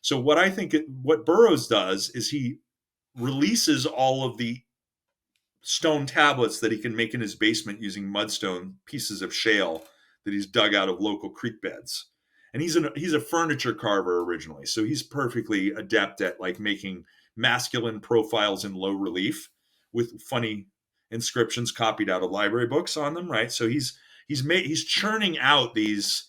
So what Burrows does is he releases all of the stone tablets that he can make in his basement using mudstone pieces of shale that he's dug out of local creek beds. And he's a furniture carver originally, so he's perfectly adept at like making masculine profiles in low relief with funny inscriptions copied out of library books on them, right? So he's churning out these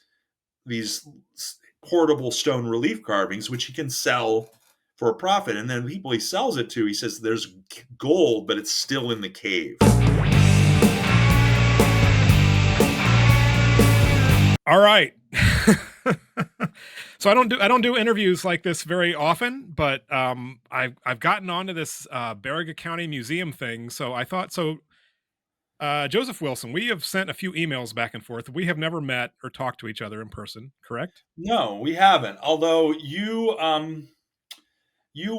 portable stone relief carvings, which he can sell for a profit. And then the people he sells it to, he says there's gold, but it's still in the cave. All right. So I don't do interviews like this very often, but I've gotten onto this Baraga County Museum thing. So I thought so. Joseph Wilson, we have sent a few emails back and forth. We have never met or talked to each other in person, correct? No, we haven't. Although you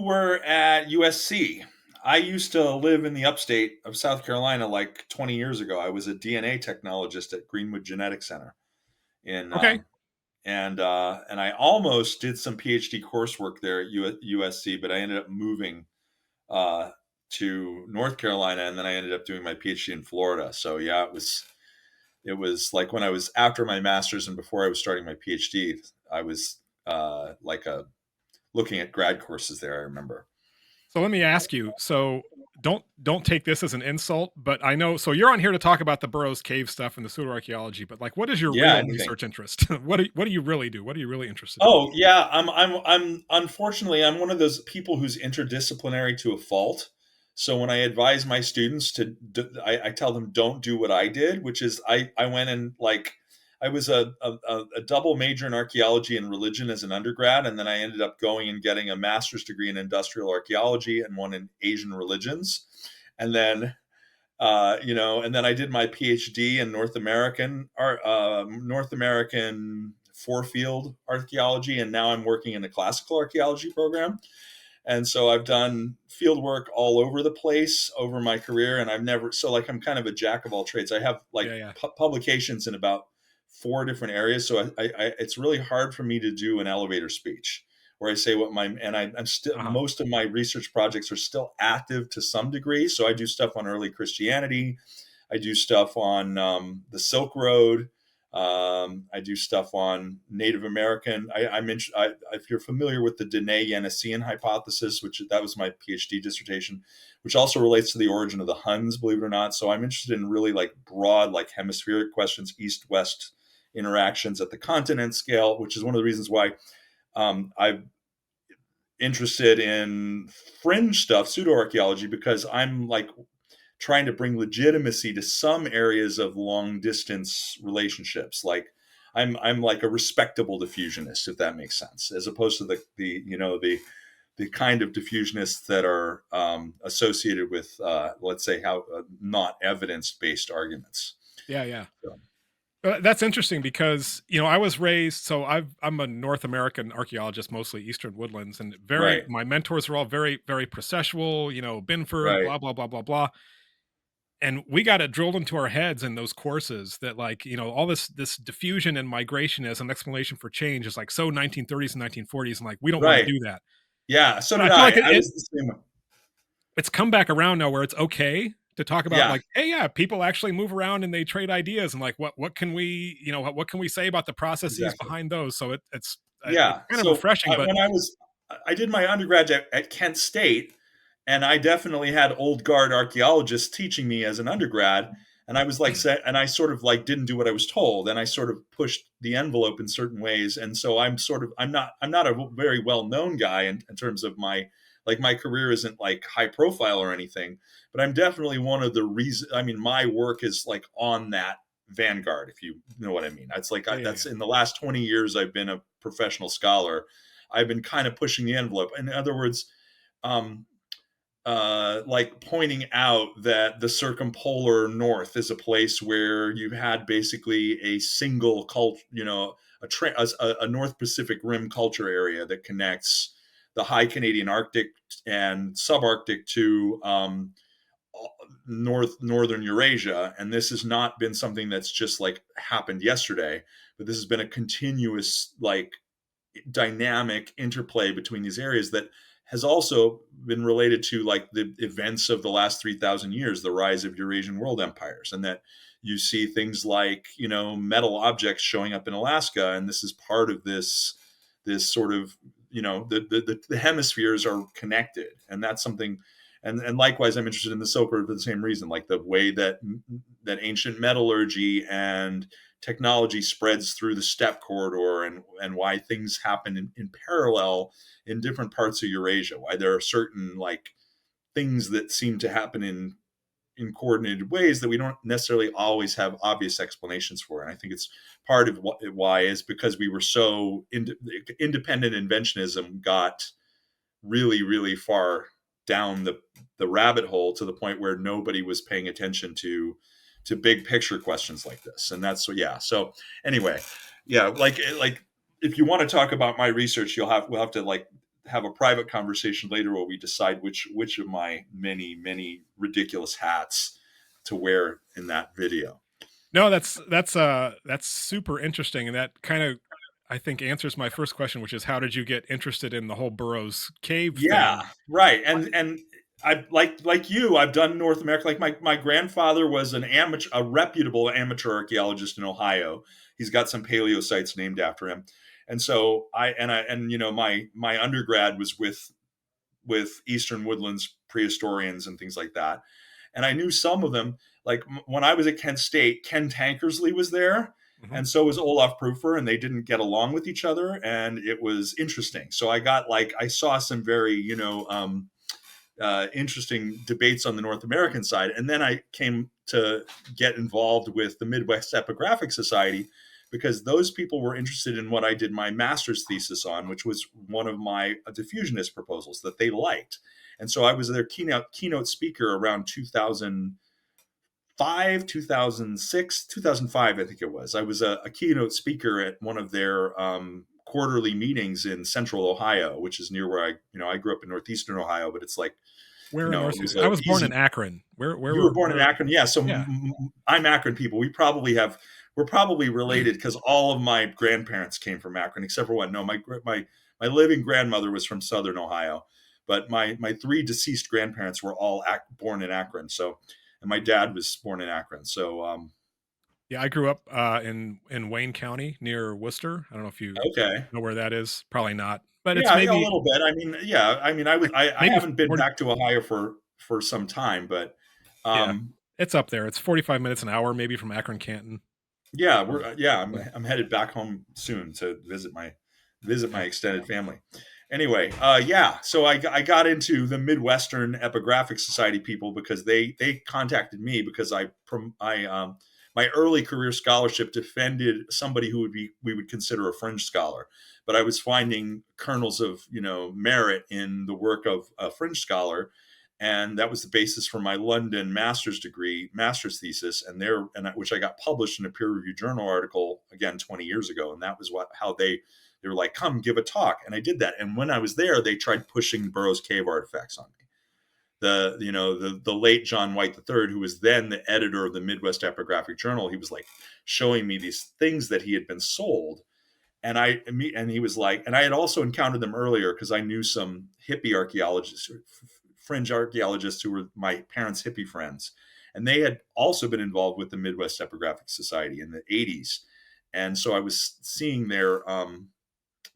were at USC. I used to live in the upstate of South Carolina like 20 years ago. I was a DNA technologist at Greenwood Genetics Center in Okay. and I almost did some PhD coursework there at USC, but I ended up moving to North Carolina, and then I ended up doing my PhD in Florida. So yeah, it was like when I was after my master's and before I was starting my PhD, I was looking at grad courses there. I remember. So let me ask you. So don't take this as an insult, but I know. So you're on here to talk about the Burrows Cave stuff and the pseudoarchaeology. But like, what is your Yeah, real anything. research interest? What do you really do? What are you really interested in? Oh yeah, I'm unfortunately I'm one of those people who's interdisciplinary to a fault. So when I advise my students I tell them don't do what I did, which is I went and like I was a double major in archaeology and religion as an undergrad, and then I ended up going and getting a master's degree in industrial archaeology and one in Asian religions, and then and then I did my PhD in North American four-field archaeology, and now I'm working in a classical archaeology program. And so I've done field work all over the place over my career, and I'm kind of a jack of all trades. I have like publications in about 4 different areas, so it's really hard for me to do an elevator speech where I say I'm still most of my research projects are still active to some degree. So I do stuff on early Christianity, I do stuff on the Silk Road. I do stuff on Native American. If you're familiar with the Dene-Yeniseian hypothesis, that was my PhD dissertation, which also relates to the origin of the Huns, believe it or not. So I'm interested in really like broad, like hemispheric questions, East-West interactions at the continent scale, which is one of the reasons why I'm interested in fringe stuff, pseudoarchaeology, because I'm like trying to bring legitimacy to some areas of long distance relationships. Like I'm like a respectable diffusionist, if that makes sense, as opposed to the kind of diffusionists that are associated with, let's say, not evidence-based arguments. Yeah. So. That's interesting because, I was raised, so I'm a North American archaeologist, mostly Eastern Woodlands, and my mentors are all very, very processual, Binford, blah, blah, blah, blah, blah. And we got it drilled into our heads in those courses that like, all this diffusion and migration as an explanation for change is like so 1930s and 1940s. And like, we don't want to do that. Yeah. So did I. I was the same way. It's come back around now where it's okay to talk about like, hey, yeah, people actually move around and they trade ideas, and like, what can we, what can we say about the processes behind those? So it's kind of refreshing. But when I did my undergrad at Kent State, and I definitely had old guard archaeologists teaching me as an undergrad, and I was like, and I sort of like didn't do what I was told, and I sort of pushed the envelope in certain ways, and so I'm not a very well known guy in terms of my career isn't like high profile or anything, but I'm definitely one of the reasons. I mean, my work is like on that vanguard, if you know what I mean. It's like that's in the last 20 years I've been a professional scholar. I've been kind of pushing the envelope. In other words, like pointing out that the circumpolar north is a place where you had basically a single culture, a North Pacific Rim culture area that connects the high Canadian Arctic and subarctic to northern Eurasia. And this has not been something that's just like happened yesterday, but this has been a continuous like dynamic interplay between these areas that has also been related to like the events of the last 3,000 years, the rise of Eurasian world empires, and that you see things like, you know, metal objects showing up in Alaska, and this is part of this sort of, you know, the hemispheres are connected, and that's something. And likewise, I'm interested in the silk road for the same reason, like the way that ancient metallurgy and technology spreads through the steppe corridor, and why things happen in parallel in different parts of Eurasia, why there are certain like things that seem to happen in coordinated ways that we don't necessarily always have obvious explanations for. And I think it's part of why is because we were so independent inventionism got really, really far down the rabbit hole to the point where nobody was paying attention to big picture questions like this. And that's, yeah. So anyway, yeah, like if you want to talk about my research, we'll have to like have a private conversation later where we decide which of my many ridiculous hats to wear in that video. No, that's super interesting, and that kind of, I think, answers my first question, which is how did you get interested in the whole Burrows Cave Yeah, thing? right. And I like you, I've done North America. Like my grandfather was a reputable amateur archaeologist in Ohio. He's got some paleo sites named after him. And so I you know, my undergrad was with Eastern Woodlands prehistorians and things like that. And I knew some of them. Like when I was at Kent State, Ken Tankersley was there, Mhm. and so was Olaf Prüfer, and they didn't get along with each other, and it was interesting. So I saw some very, you know, interesting debates on the North American side, and then I came to get involved with the Midwest Epigraphic Society because those people were interested in what I did my master's thesis on, which was one of my diffusionist proposals that they liked. And so I was their keynote speaker around 2005, 2006, 2005, I think it was. I was a keynote speaker at one of their quarterly meetings in Central Ohio, which is near where I grew up in Northeastern Ohio, but it's like, Where in North? it was I a was born in easy. Akron. You were born in Where? Akron, yeah. So Yeah. I'm Akron people. We're probably related because all of my grandparents came from Akron, except for one. No, my living grandmother was from Southern Ohio, but my three deceased grandparents were all born in Akron. So, and my dad was born in Akron. So, Yeah, I grew up in Wayne County near Worcester. I don't know if you okay, know where that is. Probably not, but it's yeah, a maybe little bit. I mean, yeah, I mean, like I maybe haven't been 40. back to Ohio for some time, but Yeah, um, it's up there. It's 45 minutes an hour, maybe from Akron, Canton. yeah, Um, yeah, I'm headed back home soon to visit my yeah. extended family. Anyway, yeah, so I got into the Midwestern Epigraphic Society people because they contacted me because my early career scholarship defended somebody who we would consider a fringe scholar, but I was finding kernels of, you know, merit in the work of a fringe scholar, and that was the basis for my London master's thesis, which I got published in a peer-reviewed journal article again 20 years ago, and that was how they were like, come give a talk, and I did that. And when I was there, they tried pushing Burrows Cave artifacts on me. The late John White III, who was then the editor of the Midwest Epigraphic Journal, he was like showing me these things that he had been sold, and he was like, and I had also encountered them earlier because I knew some hippie archaeologists, fringe archaeologists who were my parents' hippie friends, and they had also been involved with the Midwest Epigraphic Society in the 80s, and so I was seeing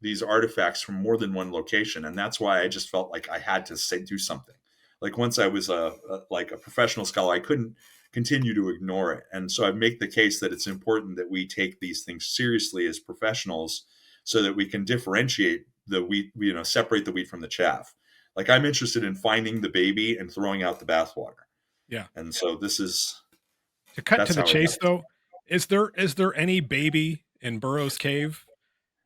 these artifacts from more than one location, and that's why I just felt like I had to do something. Like once I was like a professional scholar, I couldn't continue to ignore it. And so I make the case that it's important that we take these things seriously as professionals so that we can differentiate the wheat, separate the wheat from the chaff. Like I'm interested in finding the baby and throwing out the bathwater. Yeah. And so To cut to that's the how I got chase, it. though, is there any baby in Burrows Cave?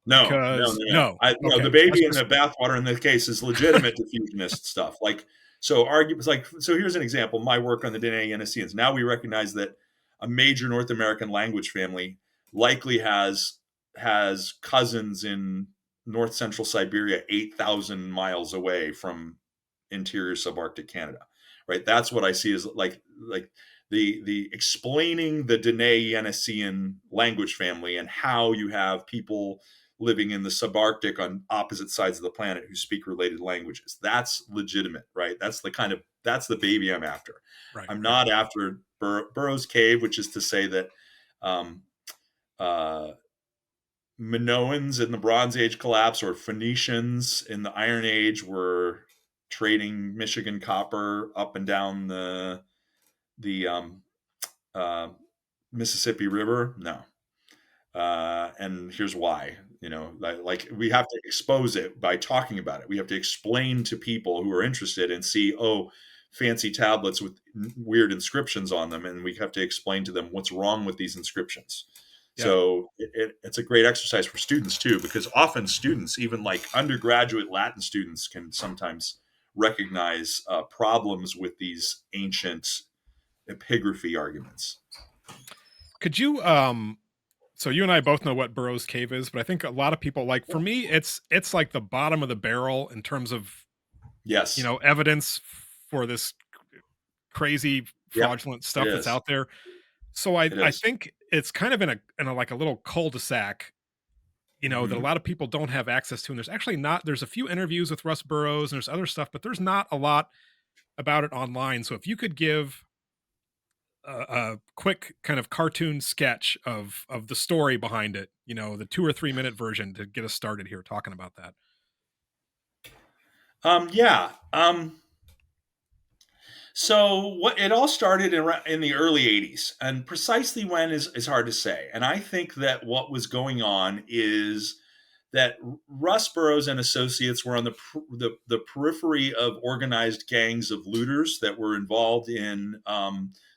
No, no, no, Because no. no. No, the Okay, that's baby in just the bathwater in this case is legitimate diffusionist stuff. Like, so arguments like, so here's an example. My work on the Dene Yeniseians. Now we recognize that a major North American language family likely has cousins in north central Siberia, 8,000 miles away from interior subarctic Canada. Right. That's what I see as like the explaining the Dene Yeniseian language family and how you have people living in the subarctic on opposite sides of the planet who speak related languages. That's legitimate, right? That's the baby I'm after. Right, I'm right. not after Burrows Cave, which is to say that um, uh, Minoans in the Bronze Age collapse or Phoenicians in the Iron Age were trading Michigan copper up and down the uh, Mississippi River. No, and here's why. Like we have to expose it by talking about it. We have to explain to people who are interested and see, oh, fancy tablets with weird inscriptions on them, and we have to explain to them what's wrong with these inscriptions. Yeah. So it's a great exercise for students too, because often students, even like undergraduate Latin students, can sometimes recognize problems with these ancient epigraphy arguments. Could you so you and I both know what Burrows Cave is, but I think a lot of people, like, for me, it's like the bottom of the barrel in terms of, Yes. evidence for this crazy Yep. fraudulent It stuff that's is. out there. So I It I is. think it's kind of in a like a little cul-de-sac, that a Mm-hmm. lot of people don't have access to. And there's a few interviews with Russ Burrows and there's other stuff, but there's not a lot about it online. So if you could give a quick kind of cartoon sketch of the story behind it, the 2 or 3 minute version to get us started here talking about that. Yeah. So what it all started in the early 80s, and precisely when is hard to say. And I think that what was going on is that Russ Burrows and associates were on the periphery of organized gangs of looters that were involved in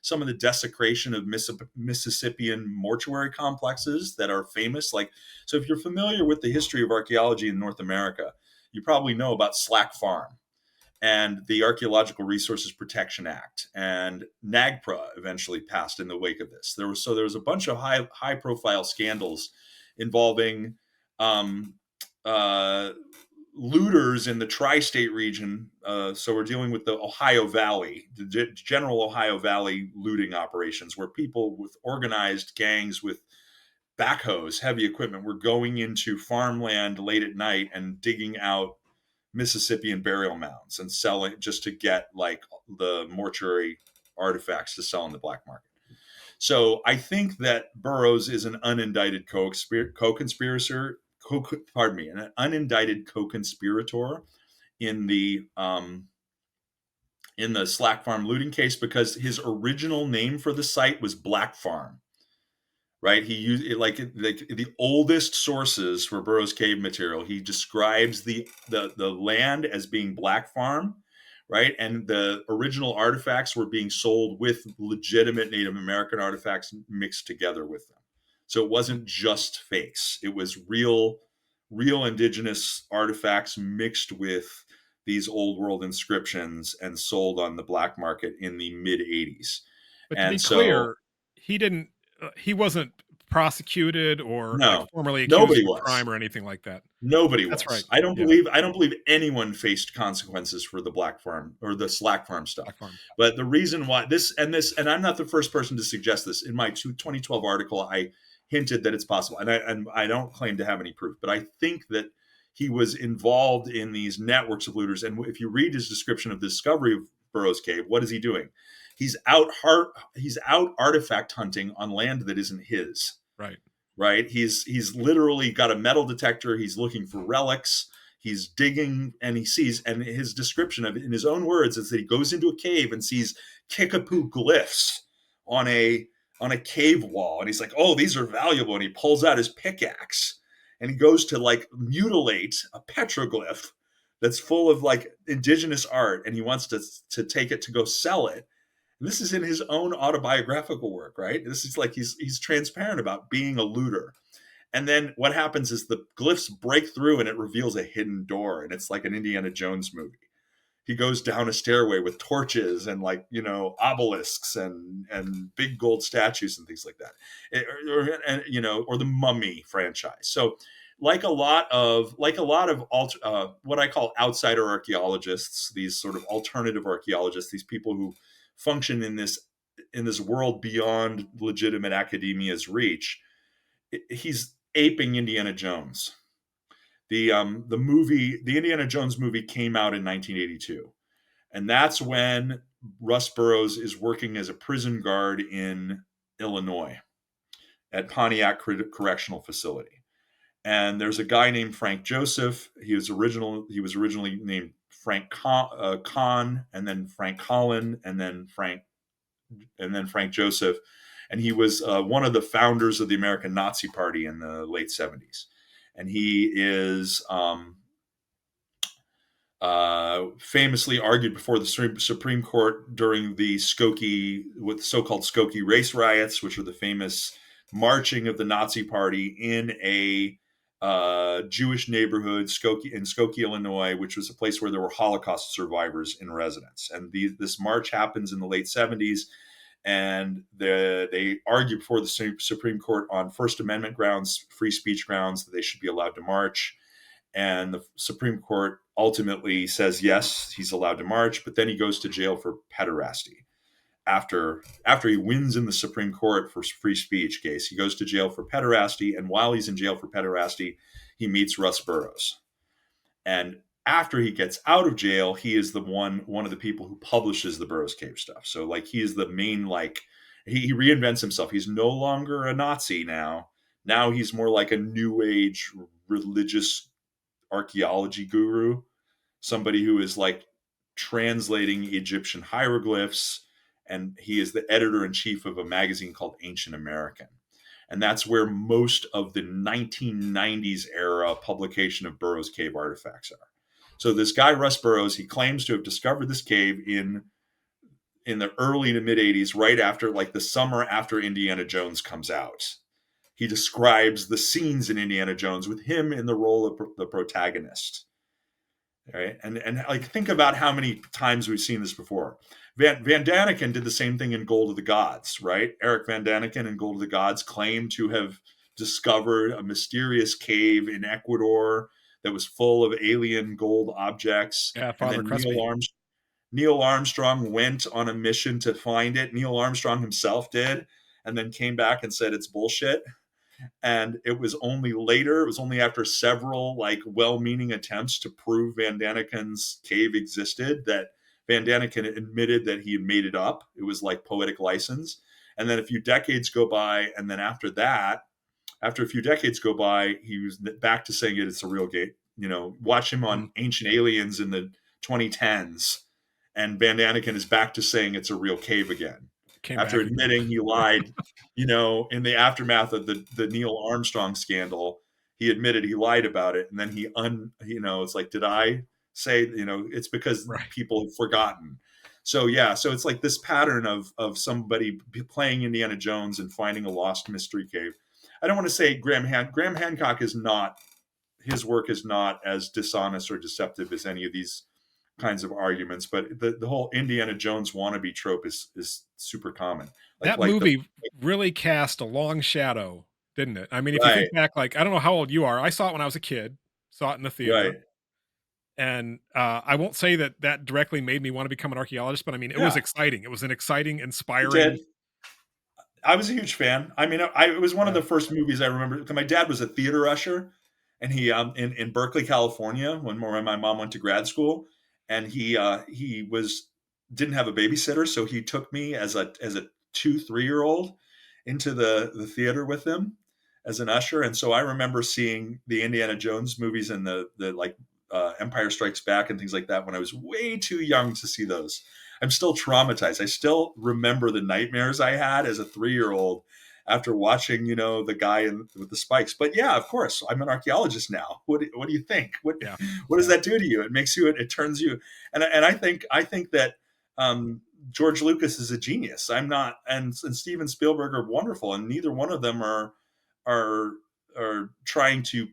some of the desecration of Mississippian mortuary complexes that are famous. Like, so if you're familiar with the history of archaeology in North America, you probably know about Slack Farm and the Archaeological Resources Protection Act, and NAGPRA eventually passed in the wake of this. There was a bunch of high profile scandals involving um, uh, looters in the tri-state region. So we're dealing with the Ohio Valley, the general Ohio Valley looting operations, where people with organized gangs with backhoes, heavy equipment, were going into farmland late at night and digging out Mississippian burial mounds and selling just to get like the mortuary artifacts to sell in the black market. So I think that Burrows is an unindicted co-conspirator, pardon me, an unindicted co-conspirator in the Slack Farm looting case, because his original name for the site was Black Farm. Right, he used it like the oldest sources for Burrows Cave material. He describes the land as being Black Farm, right, and the original artifacts were being sold with legitimate Native American artifacts mixed together with them. So it wasn't just fakes; it was real indigenous artifacts mixed with these old world inscriptions and sold on the black market in the mid '80s. But to be And so, clear, he wasn't prosecuted or like no, formally accused nobody of a was. crime or anything like that. Nobody That's right. was. Yeah, I don't believe anyone faced consequences for the Black Farm or the Slack Farm stuff. Black Farm. But the reason why and I'm not the first person to suggest this. In my 2012 article, I hinted that it's possible, and I don't claim to have any proof, but I think that he was involved in these networks of looters. And if you read his description of the discovery of Burrows Cave, what is he doing? He's out artifact hunting on land that isn't his. Right. Right, he's literally got a metal detector. He's looking for relics. He's digging, and he sees, and his description of it in his own words is that he goes into a cave and sees kickapoo glyphs on a cave wall, and he's like, oh, these are valuable, and he pulls out his pickaxe and he goes to like mutilate a petroglyph that's full of like indigenous art, and he wants to take it to go sell it. This is in his own autobiographical work, right? This is like he's transparent about being a looter. And then what happens is the glyphs break through and it reveals a hidden door, and it's like an Indiana Jones movie. He goes down a stairway with torches and like, obelisks and big gold statues and things like that. Or the Mummy franchise. So like a lot of what I call outsider archaeologists, these sort of alternative archaeologists, these people who function in this world beyond legitimate academia's reach. He's aping Indiana Jones. The Indiana Jones movie came out in 1982, and that's when Russ Burrows is working as a prison guard in Illinois at Pontiac Correctional Facility. And there's a guy named Frank Joseph. He was originally named Frank Kahn, and then Frank Collin, and then Frank Joseph, and he was one of the founders of the American Nazi Party in the late 70s. And he is famously argued before the Supreme Court during the so-called Skokie race riots, which are the famous marching of the Nazi Party in a Jewish neighborhood, in Skokie, Illinois, which was a place where there were Holocaust survivors in residence. And this march happens in the late 70s, and they argue before the Supreme Court on First Amendment grounds, free speech grounds, that they should be allowed to march. And the Supreme Court ultimately says yes, he's allowed to march, but then he goes to jail for pederasty. After he wins in the Supreme Court for free speech case, he goes to jail for pederasty, and while he's in jail for pederasty, he meets Russ Burrows. And after he gets out of jail, he is one of the people who publishes the Burrows Cave stuff. So like he is the main, like he reinvents himself. He's no longer a Nazi now. Now he's more like a new age religious archaeology guru, somebody who is like translating Egyptian hieroglyphs, and he is the editor-in-chief of a magazine called Ancient American. And that's where most of the 1990s era publication of Burrows Cave artifacts are. So this guy, Russ Burrows, he claims to have discovered this cave in the early to mid 80s, right after, like the summer after Indiana Jones comes out. He describes the scenes in Indiana Jones with him in the role of the protagonist. Right? And like, think about how many times we've seen this before. Van Daniken did the same thing in Gold of the Gods, right? Eric Van Daniken in Gold of the Gods claimed to have discovered a mysterious cave in Ecuador that was full of alien gold objects. Yeah, And Father then Crespi. Neil Armstrong went on a mission to find it. Neil Armstrong himself did, and then came back and said it's bullshit. And it was only after several like well-meaning attempts to prove Van Daniken's cave existed that Van Daniken admitted that he had made it up. It was like poetic license. And then a few decades go by, and then after a few decades go by, he was back to saying it's a real cave. Watch him on Ancient Aliens in the 2010s, and Van Daniken is back to saying it's a real cave again. After admitting he lied, in the aftermath of the Neil Armstrong scandal, he admitted he lied about it. And then it's like, did I say, it's because people have forgotten. So, yeah. So it's like this pattern of somebody playing Indiana Jones and finding a lost mystery cave. I don't want to say Graham Hancock his work is not as dishonest or deceptive as any of these kinds of arguments, but the whole Indiana Jones wannabe trope is super common. That movie really cast a long shadow, didn't it? I mean, if you think Right. back, like, I don't know how old you are. I saw it when I was a kid, saw it in the theater. Right. And I won't say that directly made me want to become an archaeologist, but I mean, it was exciting. It was an exciting, inspiring. I was a huge fan. I mean, it was one of the first movies I remember, because my dad was a theater usher, and he in Berkeley, California, when my mom went to grad school, and he didn't have a babysitter, so he took me as a 2-3-year-old into the theater with him as an usher. And so I remember seeing the Indiana Jones movies and the like Empire Strikes Back and things like that when I was way too young to see those. I'm still traumatized. I still remember the nightmares I had as a 3-year-old after watching, the guy with the spikes. But yeah, of course, I'm an archaeologist now. What do you think? What does that do to you? It makes you, it turns you. And I think that George Lucas is a genius. I'm not, and Steven Spielberg are wonderful, and neither one of them are trying to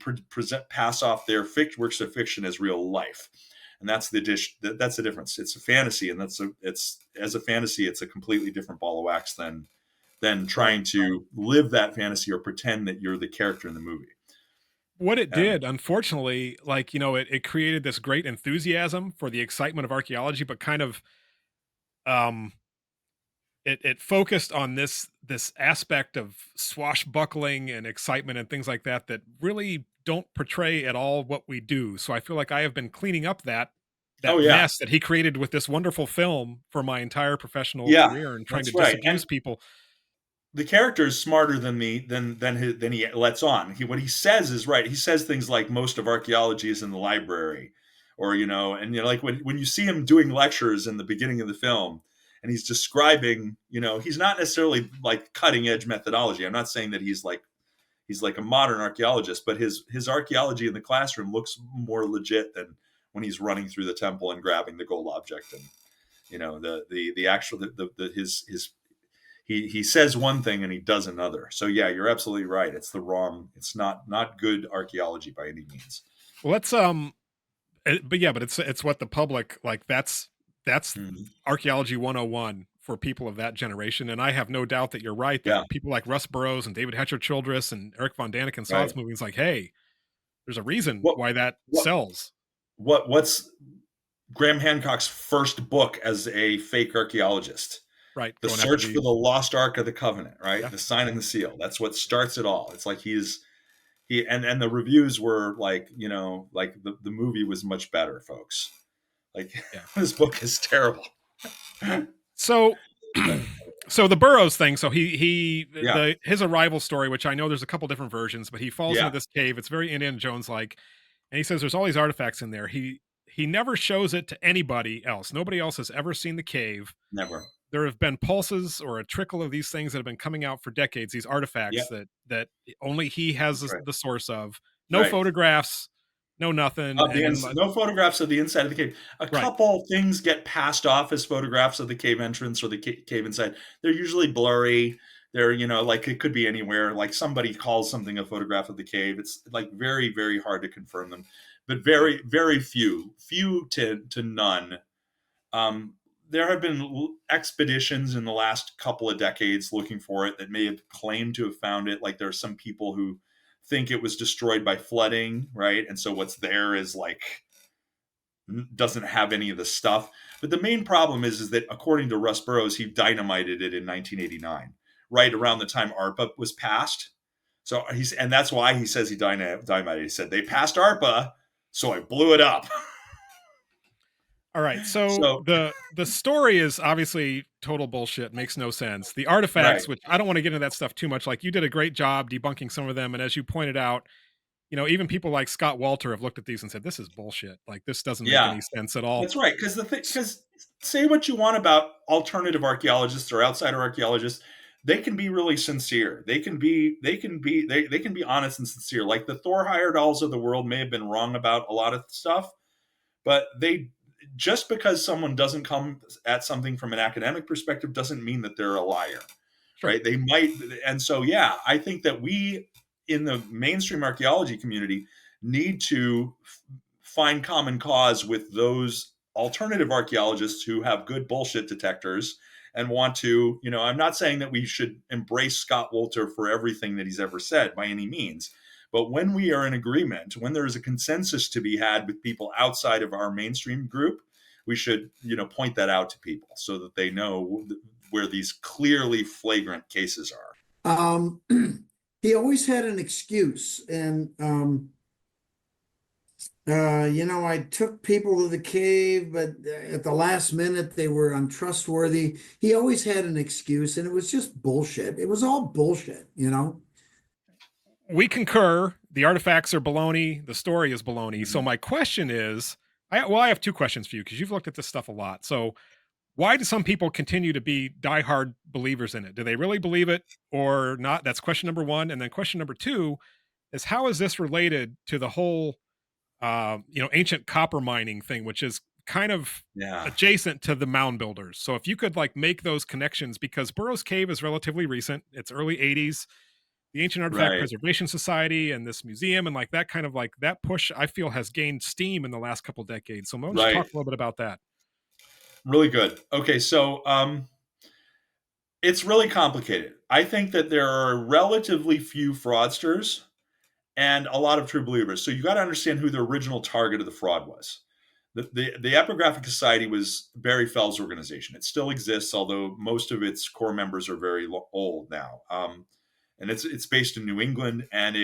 pass off their works of fiction as real life. And that's the difference. It's a fantasy, and as a fantasy, it's a completely different ball of wax than trying to live that fantasy or pretend that you're the character in the movie. What it did, unfortunately, like, it created this great enthusiasm for the excitement of archaeology, but kind of, it focused on this aspect of swashbuckling and excitement and things like that really don't portray at all what we do. So I feel like I have been cleaning up Oh that yeah, mess that he created with this wonderful film for my entire professional yeah, career and trying to that's right. disabuse And people. the character is smarter than than he lets on. What he says is right. He says things like most of archaeology is in the library, or and like when you see him doing lectures in the beginning of the film, and he's describing, he's not necessarily like cutting edge methodology. I'm not saying that he's like a modern archaeologist, but his archaeology in the classroom looks more legit than when he's running through the temple and grabbing the gold object, and the actual the his he says one thing and he does another. So yeah, you're absolutely right. It's not good archaeology by any means. Well, let's but yeah, but it's what the public like. That's Mhm. archaeology 101 for people of that generation. And I have no doubt that you're right that Yeah, people like Russ Burrows and David Hatcher Childress and Eric Von Daniken saw right. this movie and it's like, hey, there's a reason What why that what sells. what's Graham Hancock's first book as a fake archaeologist? Right. The Going after Search for the the Lost Ark of the Covenant, right? yeah. The Sign and the Seal. That's what starts it all. It's like he and the reviews were like, like the movie was much better, folks. Like Yeah. this book is terrible. So so the Burrows thing, so he Yeah, the his arrival story, which I know there's a couple different versions, but he falls into yeah, this cave. It's very Indiana Jones like, and he says there's all these artifacts in there. He never shows it to anybody else. Nobody else has ever seen the cave. never. There have been pulses or a trickle of these things that have been coming out for decades, these artifacts Yep, that only he has that's right. the source of. No Right. photographs, no nothing, and No photographs of the inside of the cave. A right. couple things get passed off as photographs of the cave entrance or the cave inside. They're usually blurry. They're, like it could be anywhere. Like somebody calls something a photograph of the cave. It's like very, very hard to confirm them, but very, very few to none. There have been expeditions in the last couple of decades looking for it that may have claimed to have found it. Like there are some people who think it was destroyed by flooding, right? And so what's there is like doesn't have any of the stuff. But the main problem is that according to Russ Burrows, he dynamited it in 1989, right around the time ARPA was passed. So and that's why he says he dynamited. He said they passed ARPA, so I blew it up. All right. So So the story is obviously total bullshit, makes no sense. The right, artifacts, which I don't want to get into that stuff too much, like you did a great job debunking some of them. And as you pointed out, even people like Scott Walter have looked at these and said, this is bullshit. Like this doesn't make yeah, any sense at all. that's right. Because say what you want about alternative archaeologists or outsider archaeologists, they can be really sincere. They can be honest and sincere. Like the Thor Heyerdahls of the world may have been wrong about a lot of stuff, but they just because someone doesn't come at something from an academic perspective doesn't mean that they're a liar, Sure. right? They might, and so yeah, I think that we in the mainstream archaeology community need to find common cause with those alternative archaeologists who have good bullshit detectors and want to, I'm not saying that we should embrace Scott Wolter for everything that he's ever said by any means. But when we are in agreement, when there is a consensus to be had with people outside of our mainstream group, we should, point that out to people so that they know where these clearly flagrant cases are. He always had an excuse, and I took people to the cave, but at the last minute they were untrustworthy. He always had an excuse, and it was just bullshit. It was all bullshit. We concur. The artifacts are baloney. The story is baloney. So Mm-hmm. my question is, I have two questions for you because you've looked at this stuff a lot. So why do some people continue to be diehard believers in it? Do they really believe it or not? That's question number one. And then question number two is how is this related to the whole, ancient copper mining thing, which is kind of Yeah. adjacent to the mound builders. So if you could like make those connections, because Burrows Cave is relatively recent, it's early 80s. The Ancient Artifact Right. Preservation Society and this museum and like that kind of like that push, I feel has gained steam in the last couple decades. So Mo, just Right. talk a little bit about that. Really good. Okay, so it's really complicated. I think that there are relatively few fraudsters and a lot of true believers. So you got to understand who the original target of the fraud was. The Epigraphic Society was Barry Fell's organization. It still exists, although most of its core members are very old now. And it's based in New England, and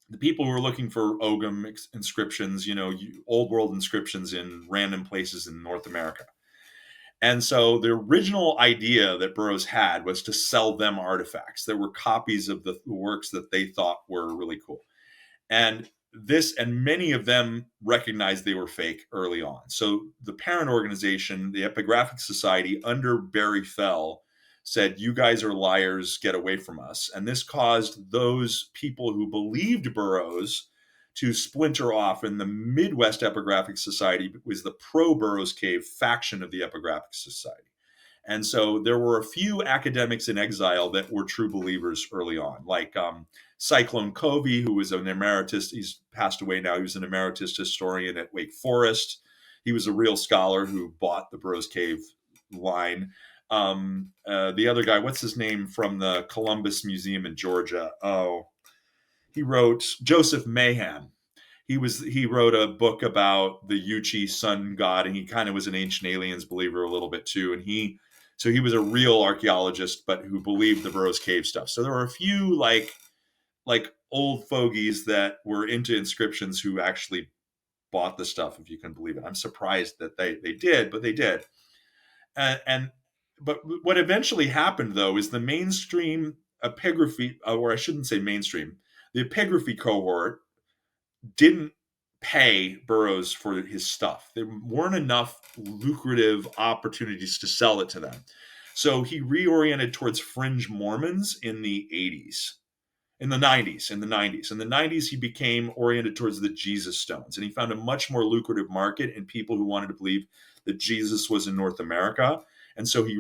the people who were looking for Ogham inscriptions, old world inscriptions in random places in North America. And so the original idea that Burroughs had was to sell them artifacts that were copies of the works that they thought were really cool. And many of them recognized they were fake early on. So the parent organization, the Epigraphic Society under Barry Fell, said, "You guys are liars, get away from us." And this caused those people who believed Burroughs to splinter off. And the Midwest Epigraphic Society was the pro-Burrows Cave faction of the Epigraphic Society. And so there were a few academics in exile that were true believers early on, like Cyclone Covey, who was an emeritus. He's passed away now. He was an emeritus historian at Wake Forest. He was a real scholar who bought the Burrows Cave line. The other guy, what's his name, from the Columbus Museum in Georgia? Oh, he wrote Joseph Mahan. He wrote a book about the Yuchi sun god, and he kind of was an ancient aliens believer a little bit too. And he was a real archaeologist, but who believed the Burrows Cave stuff. So there were a few like old fogies that were into inscriptions who actually bought the stuff, if you can believe it. I'm surprised that they did, but they did. But what eventually happened, though, is the mainstream epigraphy, or I shouldn't say mainstream, the epigraphy cohort didn't pay Burroughs for his stuff. There weren't enough lucrative opportunities to sell it to them. So he reoriented towards fringe Mormons in the 80s. In the 90s, he became oriented towards the Jesus stones, and he found a much more lucrative market in people who wanted to believe that Jesus was in North America. And so he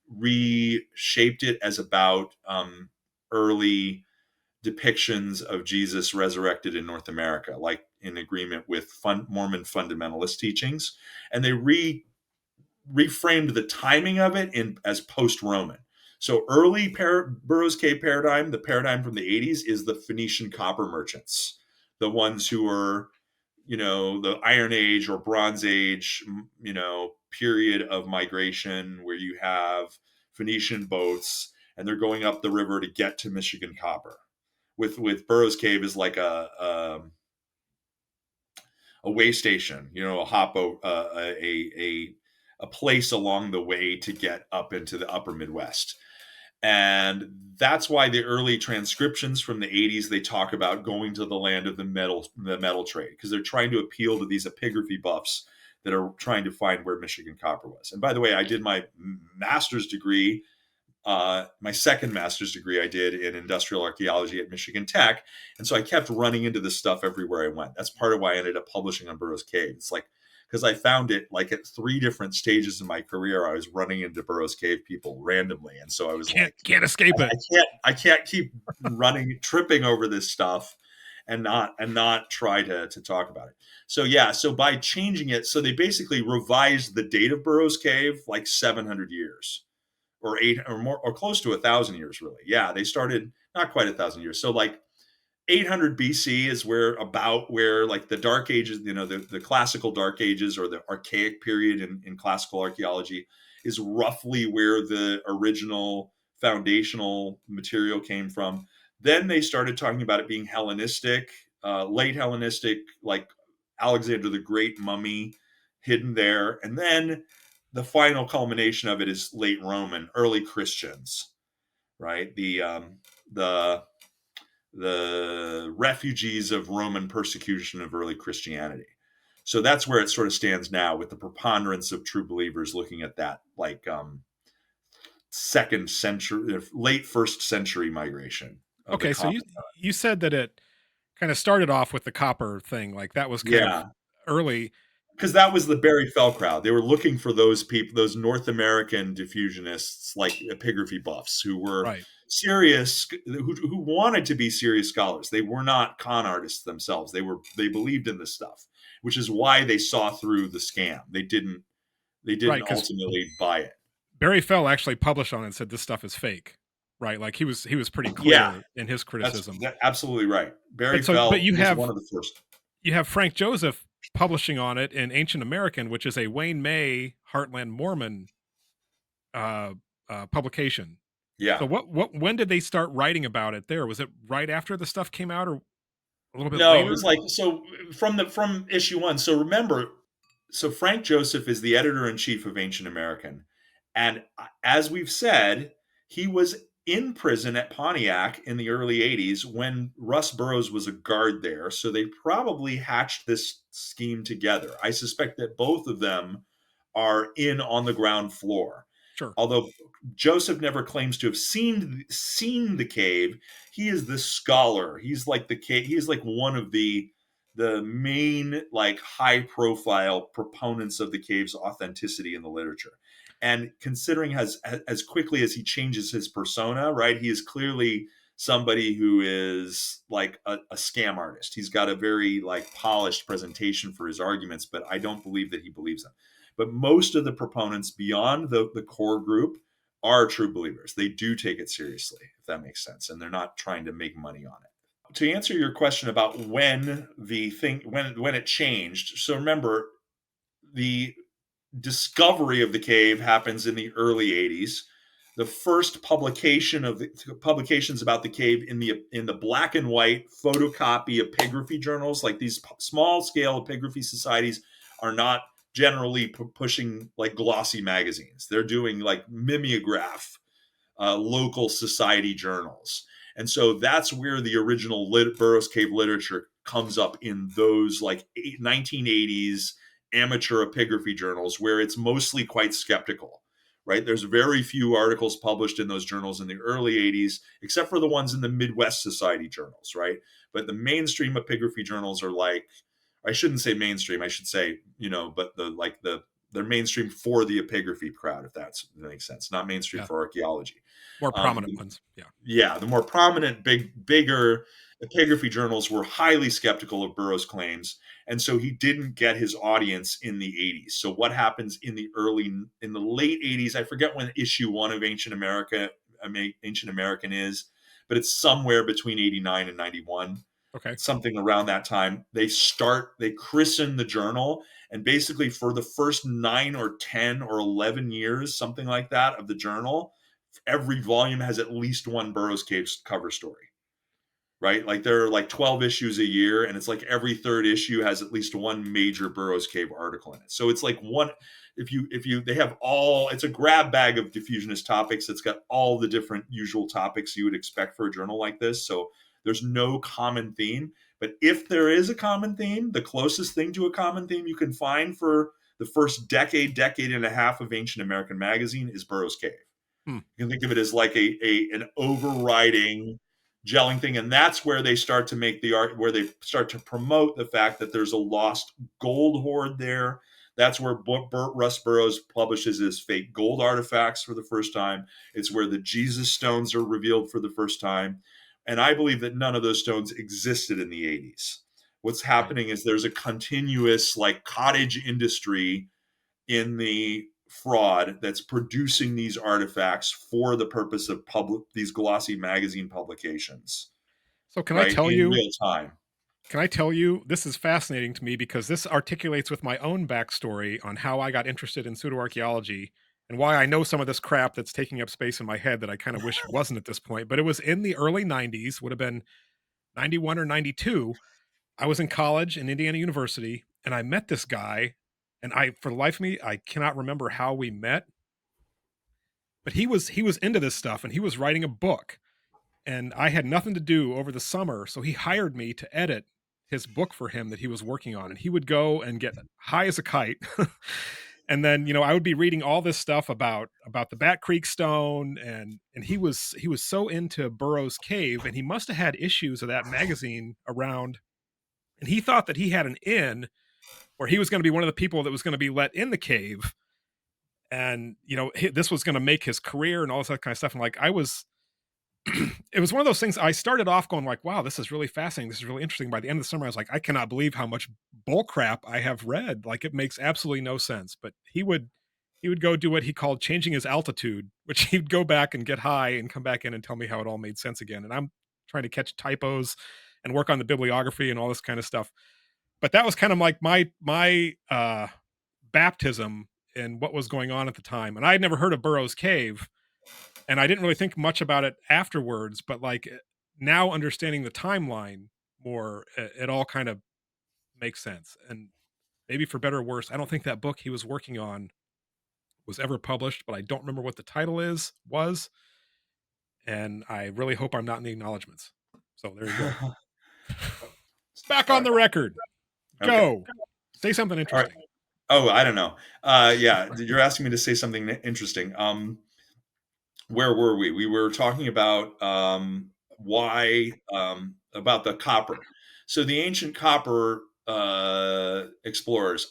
reshaped it as about early depictions of Jesus resurrected in North America, like in agreement with Mormon fundamentalist teachings. And they reframed the timing of it as post-Roman. So early Burrows Cave paradigm, the paradigm from the 80s, is the Phoenician copper merchants, the ones who are, the Iron Age or Bronze Age, period of migration where you have Phoenician boats and they're going up the river to get to Michigan copper. With Burrows Cave is like a way station, a place along the way to get up into the upper Midwest. And that's why the early transcriptions from the 80s, they talk about going to the land of the metal trade, because they're trying to appeal to these epigraphy buffs that are trying to find where Michigan copper was. And by the way, I did my master's degree, my second master's degree I did in industrial archaeology at Michigan Tech. And so I kept running into this stuff everywhere I went. That's part of why I ended up publishing on Burrows Cave. It's like, because I found it like at 3 different stages in my career, I was running into Burrows Cave people randomly. And so I was can't escape it. I can't keep tripping over this stuff and not try to talk about it. So yeah, so by changing it, so they basically revised the date of Burrows Cave like 700 years or 8 or more, or close to 1,000 years, really. Yeah, they started not quite 1,000 years. So like 800 BC is where like the Dark Ages, the classical Dark Ages or the Archaic period in classical archaeology is roughly where the original foundational material came from. Then they started talking about it being Hellenistic, late Hellenistic, like Alexander the Great mummy hidden there. And then the final culmination of it is late Roman, early Christians, right? The refugees of Roman persecution of early Christianity. So that's where it sort of stands now, with the preponderance of true believers looking at that like second century, late first century migration. Okay, so you said that it kind of started off with the copper thing, like that was kind of early. Because that was the Barry Fell crowd. They were looking for those people, those North American diffusionists, like epigraphy buffs, who were serious, who wanted to be serious scholars. They were not con artists themselves. They believed in this stuff, which is why they saw through the scam. They didn't ultimately buy it. Barry Fell actually published on it and said this stuff is fake, right? Like he was pretty clear in his criticism. That's absolutely right. Barry Fell was one of the first. You have Frank Joseph publishing on it in Ancient American, which is a Wayne May Heartland Mormon publication. Yeah. So when did they start writing about it there? Was it right after the stuff came out, or? a little bit No, it was later? like, so from issue one. So remember, so Frank Joseph is the editor in chief of Ancient American, and as we've said, he was in prison at Pontiac in the early '80s when Russ Burrows was a guard there. So they probably hatched this scheme together. I suspect that both of them are in on the ground floor. Sure. Although Joseph never claims to have seen the cave, he is the scholar. He's like the cave. He's like one of the main, like, high profile proponents of the cave's authenticity in the literature. And considering as quickly as he changes his persona, right, he is clearly somebody who is like a scam artist. He's got a very like polished presentation for his arguments, but I don't believe that he believes them. But most of the proponents beyond the core group are true believers. They do take it seriously, if that makes sense, and they're not trying to make money on it. To answer your question about when it changed, so remember, the discovery of the cave happens in the early '80s. The first publications about the cave in the black and white photocopy epigraphy journals, like these small scale epigraphy societies, are not generally pushing like glossy magazines. They're doing like mimeograph local society journals. And so that's where the original Burrows Cave literature comes up, in those like 1980s amateur epigraphy journals, where it's mostly quite skeptical, right? There's very few articles published in those journals in the early '80s, except for the ones in the Midwest Society journals, right? But the mainstream epigraphy journals are like, I shouldn't say mainstream, I should say, but they're mainstream for the epigraphy crowd, if that makes sense, not mainstream Yeah. for archaeology. More prominent ones. Yeah. Yeah, the more prominent, bigger epigraphy journals were highly skeptical of Burroughs' claims, and so he didn't get his audience in the '80s. So what happens in the late '80s? I forget when issue one of Ancient American is, but it's somewhere between '89 and '91. Okay. Something around that time. They christen the journal, and basically for the first 9 or 10 or 11 years, something like that, of the journal, every volume has at least one Burroughs Cave cover story, right? Like there are like 12 issues a year, and it's like every third issue has at least one major Burroughs Cave article in it. So it's like they have all, it's a grab bag of diffusionist topics. It's got all the different usual topics you would expect for a journal like this. So there's no common theme. But if there is a common theme, the closest thing to a common theme you can find for the first decade and a half of Ancient American magazine is Burroughs Cave. You can think of it as like an overriding gelling thing, and that's where they start to make the art, where they start to promote the fact that there's a lost gold hoard there. That's where Russ Burrows publishes his fake gold artifacts for the first time. It's where the Jesus stones are revealed for the first time, and I believe that none of those stones existed in the '80s. What's happening is there's a continuous like cottage industry in the fraud that's producing these artifacts for the purpose of these glossy magazine publications. So can I Right, tell in you? real time. Can I tell you? This is fascinating to me because this articulates with my own backstory on how I got interested in pseudoarchaeology and why I know some of this crap that's taking up space in my head that I kind of wish wasn't at this point. But it was in the early '90s, would have been '91 or '92. I was in college in Indiana University, and I met this guy, and for the life of me, I cannot remember how we met, but he was into this stuff, and he was writing a book, and I had nothing to do over the summer, so he hired me to edit his book for him that he was working on, and he would go and get high as a kite. And then, I would be reading all this stuff about the Bat Creek Stone, and he was so into Burrows Cave, and he must have had issues of that magazine around, and he thought that he had an in where he was going to be one of the people that was going to be let in the cave, and this was going to make his career and all this that kind of stuff. And like I was, it was one of those things. I started off going like, "Wow, this is really fascinating. This is really interesting." By the end of the summer, I was like, "I cannot believe how much bull crap I have read. Like it makes absolutely no sense." But he would go do what he called changing his altitude, which he'd go back and get high and come back in and tell me how it all made sense again. And I'm trying to catch typos and work on the bibliography and all this kind of stuff. But that was kind of like my baptism in what was going on at the time. And I had never heard of Burrows Cave, and I didn't really think much about it afterwards. But like now understanding the timeline, more, it all kind of makes sense. And maybe for better or worse, I don't think that book he was working on was ever published, but I don't remember what the title was, and I really hope I'm not in the acknowledgments. So there you go. Back All on right. the record. Okay. Go. Say something All right. interesting. Oh, I don't know. Yeah, you're asking me to say something interesting. Where were we? We were talking about why about the copper. So the ancient copper explorers.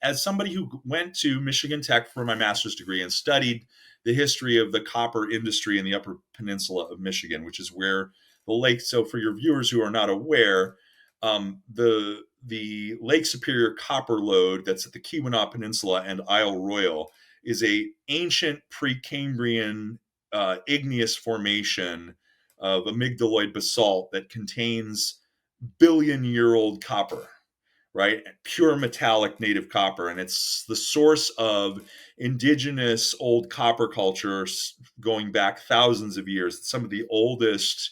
As somebody who went to Michigan Tech for my master's degree and studied the history of the copper industry in the Upper Peninsula of Michigan, which is where the lake. So for your viewers who are not aware, the Lake Superior copper lode that's at the Keweenaw Peninsula and Isle Royale is a ancient Precambrian igneous formation of amygdaloid basalt that contains billion-year-old copper, right? Pure metallic native copper, and it's the source of indigenous old copper culture going back thousands of years. Some of the oldest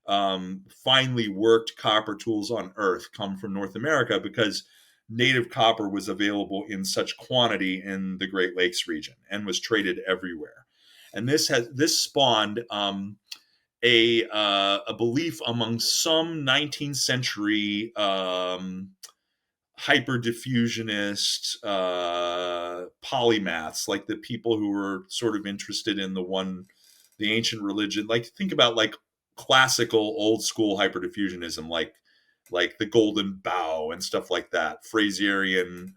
finely worked copper tools on Earth come from North America because native copper was available in such quantity in the Great Lakes region and was traded everywhere. And this spawned a belief among some 19th century hyperdiffusionist polymaths, like the people who were sort of interested in the ancient religion. Like think about like classical old school hyperdiffusionism, like the Golden Bough and stuff like that. Fraserian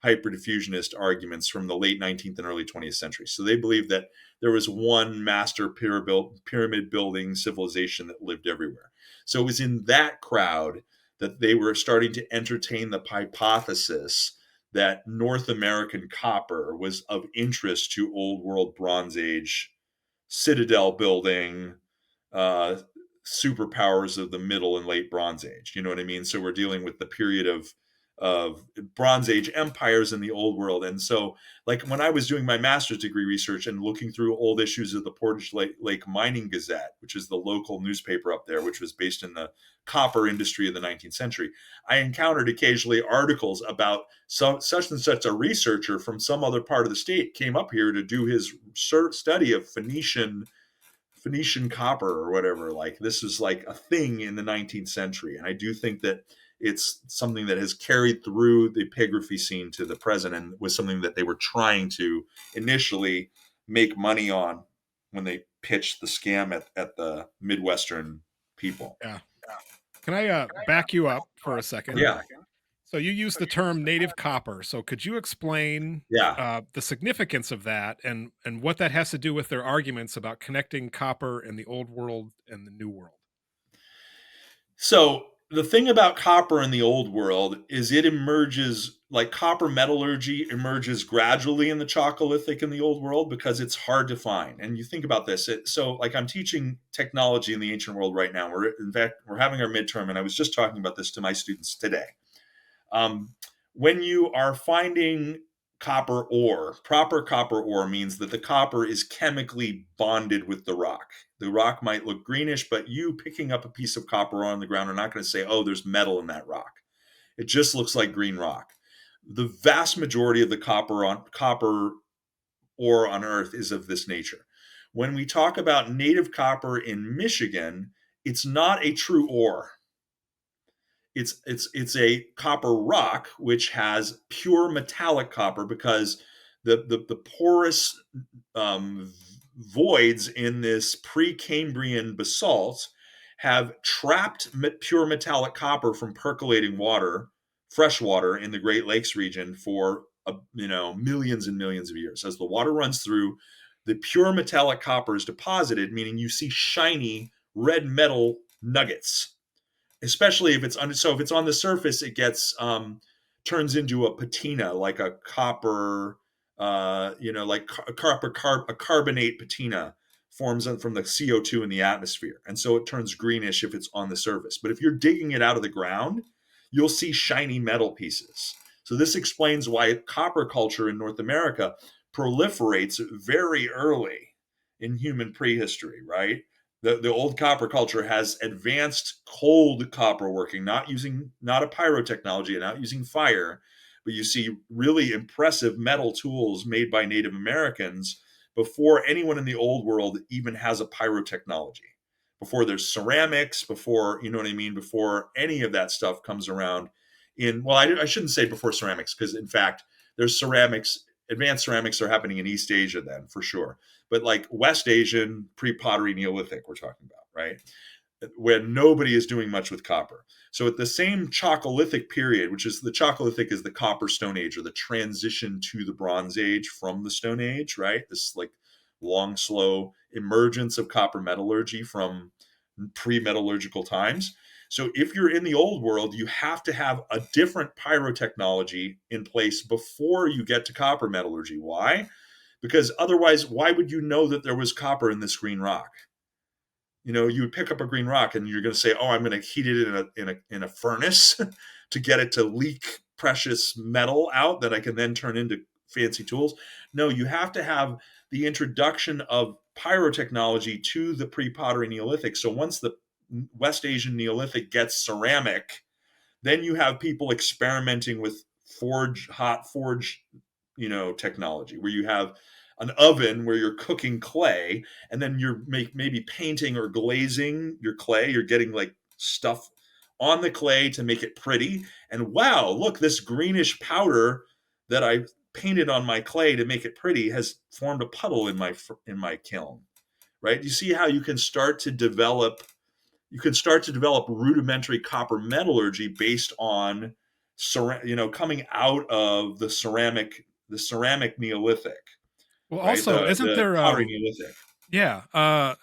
hyperdiffusionist arguments from the late 19th and early 20th century. So they believed that there was one master pyramid building civilization that lived everywhere. So it was in that crowd that they were starting to entertain the hypothesis that North American copper was of interest to Old World Bronze Age citadel building superpowers of the Middle and Late Bronze Age. You know what I mean? So we're dealing with the period of Bronze Age empires in the Old World. And so, like when I was doing my master's degree research and looking through old issues of the Portage Lake Mining Gazette, which is the local newspaper up there, which was based in the copper industry of the 19th century, I encountered occasionally articles about such and such a researcher from some other part of the state came up here to do his study of Phoenician copper or whatever. Like this is like a thing in the 19th century. And I do think that it's something that has carried through the epigraphy scene to the present and was something that they were trying to initially make money on when they pitched the scam at the Midwestern people. Yeah. Can I back you up for a second? Yeah. So you use the term native copper. So could you explain Yeah. the significance of that and what that has to do with their arguments about connecting copper in the old world and the new world? So the thing about copper in the old world is it emerges like copper metallurgy emerges gradually in the Chalcolithic in the old world because it's hard to find. And you think about this. So like I'm teaching technology in the ancient world right now. We're having our midterm, and I was just talking about this to my students today. When you are finding copper ore, proper copper ore means that the copper is chemically bonded with the rock. The rock might look greenish, but you picking up a piece of copper ore on the ground are not going to say, oh, there's metal in that rock. It just looks like green rock. The vast majority of the copper ore on Earth is of this nature. When we talk about native copper in Michigan, it's not a true ore. It's a copper rock which has pure metallic copper because the porous voids in this Precambrian basalt have trapped pure metallic copper from percolating water, fresh water in the Great Lakes region for millions and millions of years. As the water runs through, the pure metallic copper is deposited, meaning you see shiny red metal nuggets, especially if it's if it's on the surface, it gets turns into a patina, like a copper, like a carbonate patina forms from the CO2 in the atmosphere, and so it turns greenish if it's on the surface. But if you're digging it out of the ground, you'll see shiny metal pieces. So this explains why copper culture in North America proliferates very early in human prehistory, right? The old copper culture has advanced cold copper working, not a pyrotechnology and not using fire, but you see really impressive metal tools made by Native Americans before anyone in the old world even has a pyrotechnology. Before there's ceramics, before, you know what I mean, before any of that stuff comes around. I shouldn't say before ceramics, because in fact, there's ceramics, advanced ceramics are happening in East Asia then, for sure. But like West Asian, pre-pottery Neolithic, we're talking about, right? When nobody is doing much with copper. So at the same Chalcolithic period, which is the Chalcolithic is the Copper Stone Age, or the transition to the Bronze Age from the Stone Age, right? This like long, slow emergence of copper metallurgy from pre-metallurgical times. So if you're in the old world, you have to have a different pyrotechnology in place before you get to copper metallurgy. Why? Because otherwise, why would you know that there was copper in this green rock? You would pick up a green rock and you're going to say, "Oh, I'm going to heat it in a furnace to get it to leak precious metal out that I can then turn into fancy tools." No, you have to have the introduction of pyrotechnology to the pre-pottery Neolithic. So once the West Asian Neolithic gets ceramic, then you have people experimenting with hot forge, technology, where you have an oven where you're cooking clay, and then you're maybe painting or glazing your clay. You're getting like stuff on the clay to make it pretty. And wow, look, this greenish powder that I painted on my clay to make it pretty has formed a puddle in my kiln. Right? You see how you can start to develop rudimentary copper metallurgy based on coming out of the ceramic Neolithic, Well, right? also, isn't The there pottery Neolithic. yeah,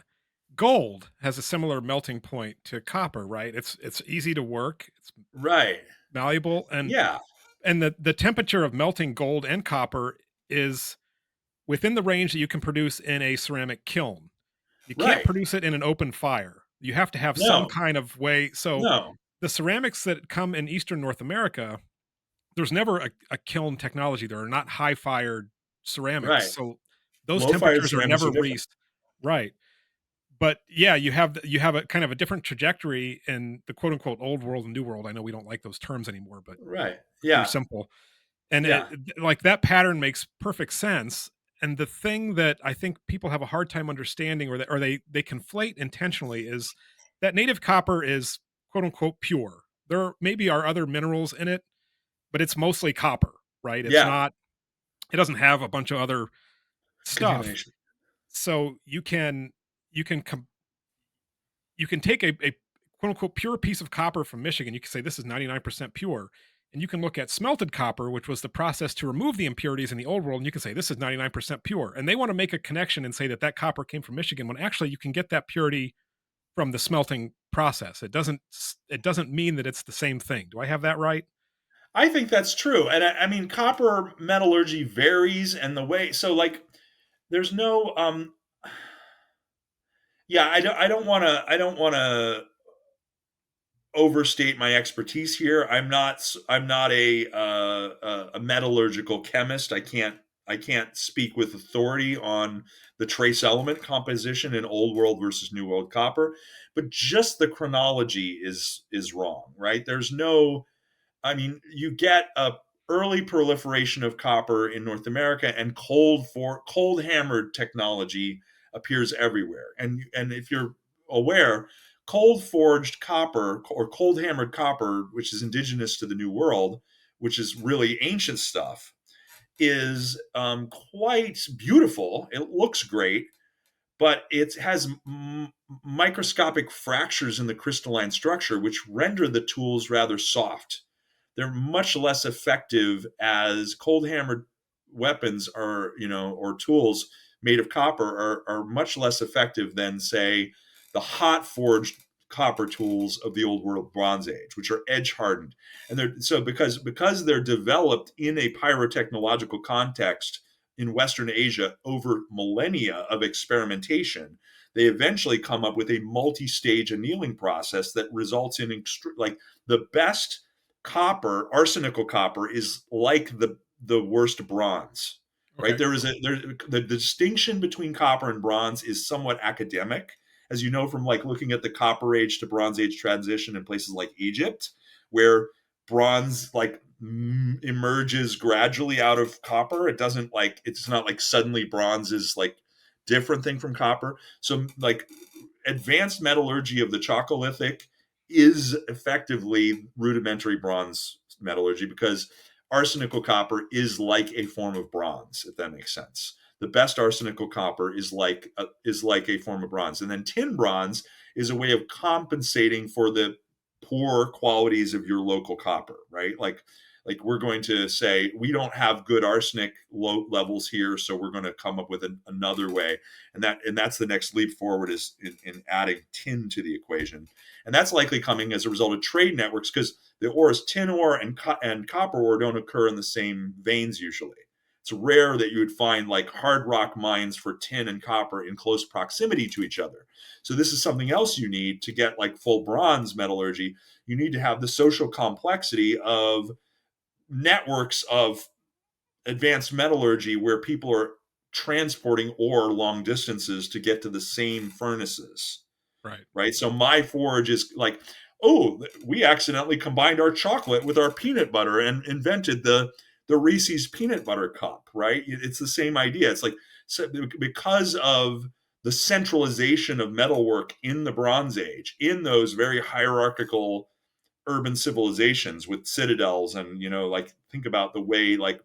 gold has a similar melting point to copper, right? It's easy to work, it's Right. malleable, and Yeah. the temperature of melting gold and copper is within the range that you can produce in a ceramic kiln. You can't Right. produce it in an open fire. You have to have some No. kind of way. So No. the ceramics that come in Eastern North America, there's never a kiln technology. There are not high fired ceramics. Right. So those Low fired temperatures are ceramics never are different. reached. Right. But yeah, you have a kind of a different trajectory in the quote unquote old world and new world. I know we don't like those terms anymore, but Right. they're Yeah. simple. And Yeah. like that pattern makes perfect sense. And the thing that I think people have a hard time understanding, or they conflate intentionally, is that native copper is quote unquote pure. There maybe are other minerals in it, but it's mostly copper, right? It's Yeah. not. It doesn't have a bunch of other stuff. Contamination. So you can com- you can take a quote unquote pure piece of copper from Michigan. You can say this is 99% pure. And you can look at smelted copper, which was the process to remove the impurities in the old world. And you can say this is 99% pure. And they want to make a connection and say that that copper came from Michigan, when actually you can get that purity from the smelting process. It doesn't mean that it's the same thing. Do I have that right? I think that's true. And I mean, copper metallurgy varies, and the way, so like, there's no, yeah, I don't want to overstate my expertise here. I'm not a metallurgical chemist. I can't speak with authority on the trace element composition in old world versus new world copper, but just the chronology is wrong, right? There's no, I mean, you get a early proliferation of copper in North America, and cold hammered technology appears everywhere. And if you're aware, cold forged copper or cold hammered copper, which is indigenous to the New World, which is really ancient stuff, is quite beautiful. It looks great, but it has microscopic fractures in the crystalline structure, which render the tools rather soft. They're much less effective as cold hammered weapons or tools made of copper are much less effective than, say, the hot forged copper tools of the old world Bronze Age, which are edge hardened. And they're so because they're developed in a pyrotechnological context in Western Asia over millennia of experimentation, they eventually come up with a multi-stage annealing process that results in like the best copper, arsenical copper, is like the worst bronze. Right? Okay. The distinction between copper and bronze is somewhat academic, as you know from like looking at the Copper Age to Bronze Age transition in places like Egypt, where bronze like emerges gradually out of copper. It doesn't like, it's not like suddenly bronze is like different thing from copper. So like advanced metallurgy of the Chalcolithic is effectively rudimentary bronze metallurgy, because arsenical copper is like a form of bronze, if that makes sense. The best arsenical copper is like a form of bronze, and then tin bronze is a way of compensating for the poor qualities of your local copper, right? Like we're going to say we don't have good arsenic low levels here, so we're going to come up with another way, and that's the next leap forward is in adding tin to the equation, and that's likely coming as a result of trade networks, because the ores tin ore and copper ore don't occur in the same veins usually. It's rare that you would find like hard rock mines for tin and copper in close proximity to each other. So this is something else you need to get like full bronze metallurgy. You need to have the social complexity of networks of advanced metallurgy where people are transporting ore long distances to get to the same furnaces. Right. So my forge is like, oh, we accidentally combined our chocolate with our peanut butter and invented the Reese's peanut butter cup, right? It's the same idea. It's like, so because of the centralization of metalwork in the Bronze Age, in those very hierarchical urban civilizations with citadels, and like think about the way like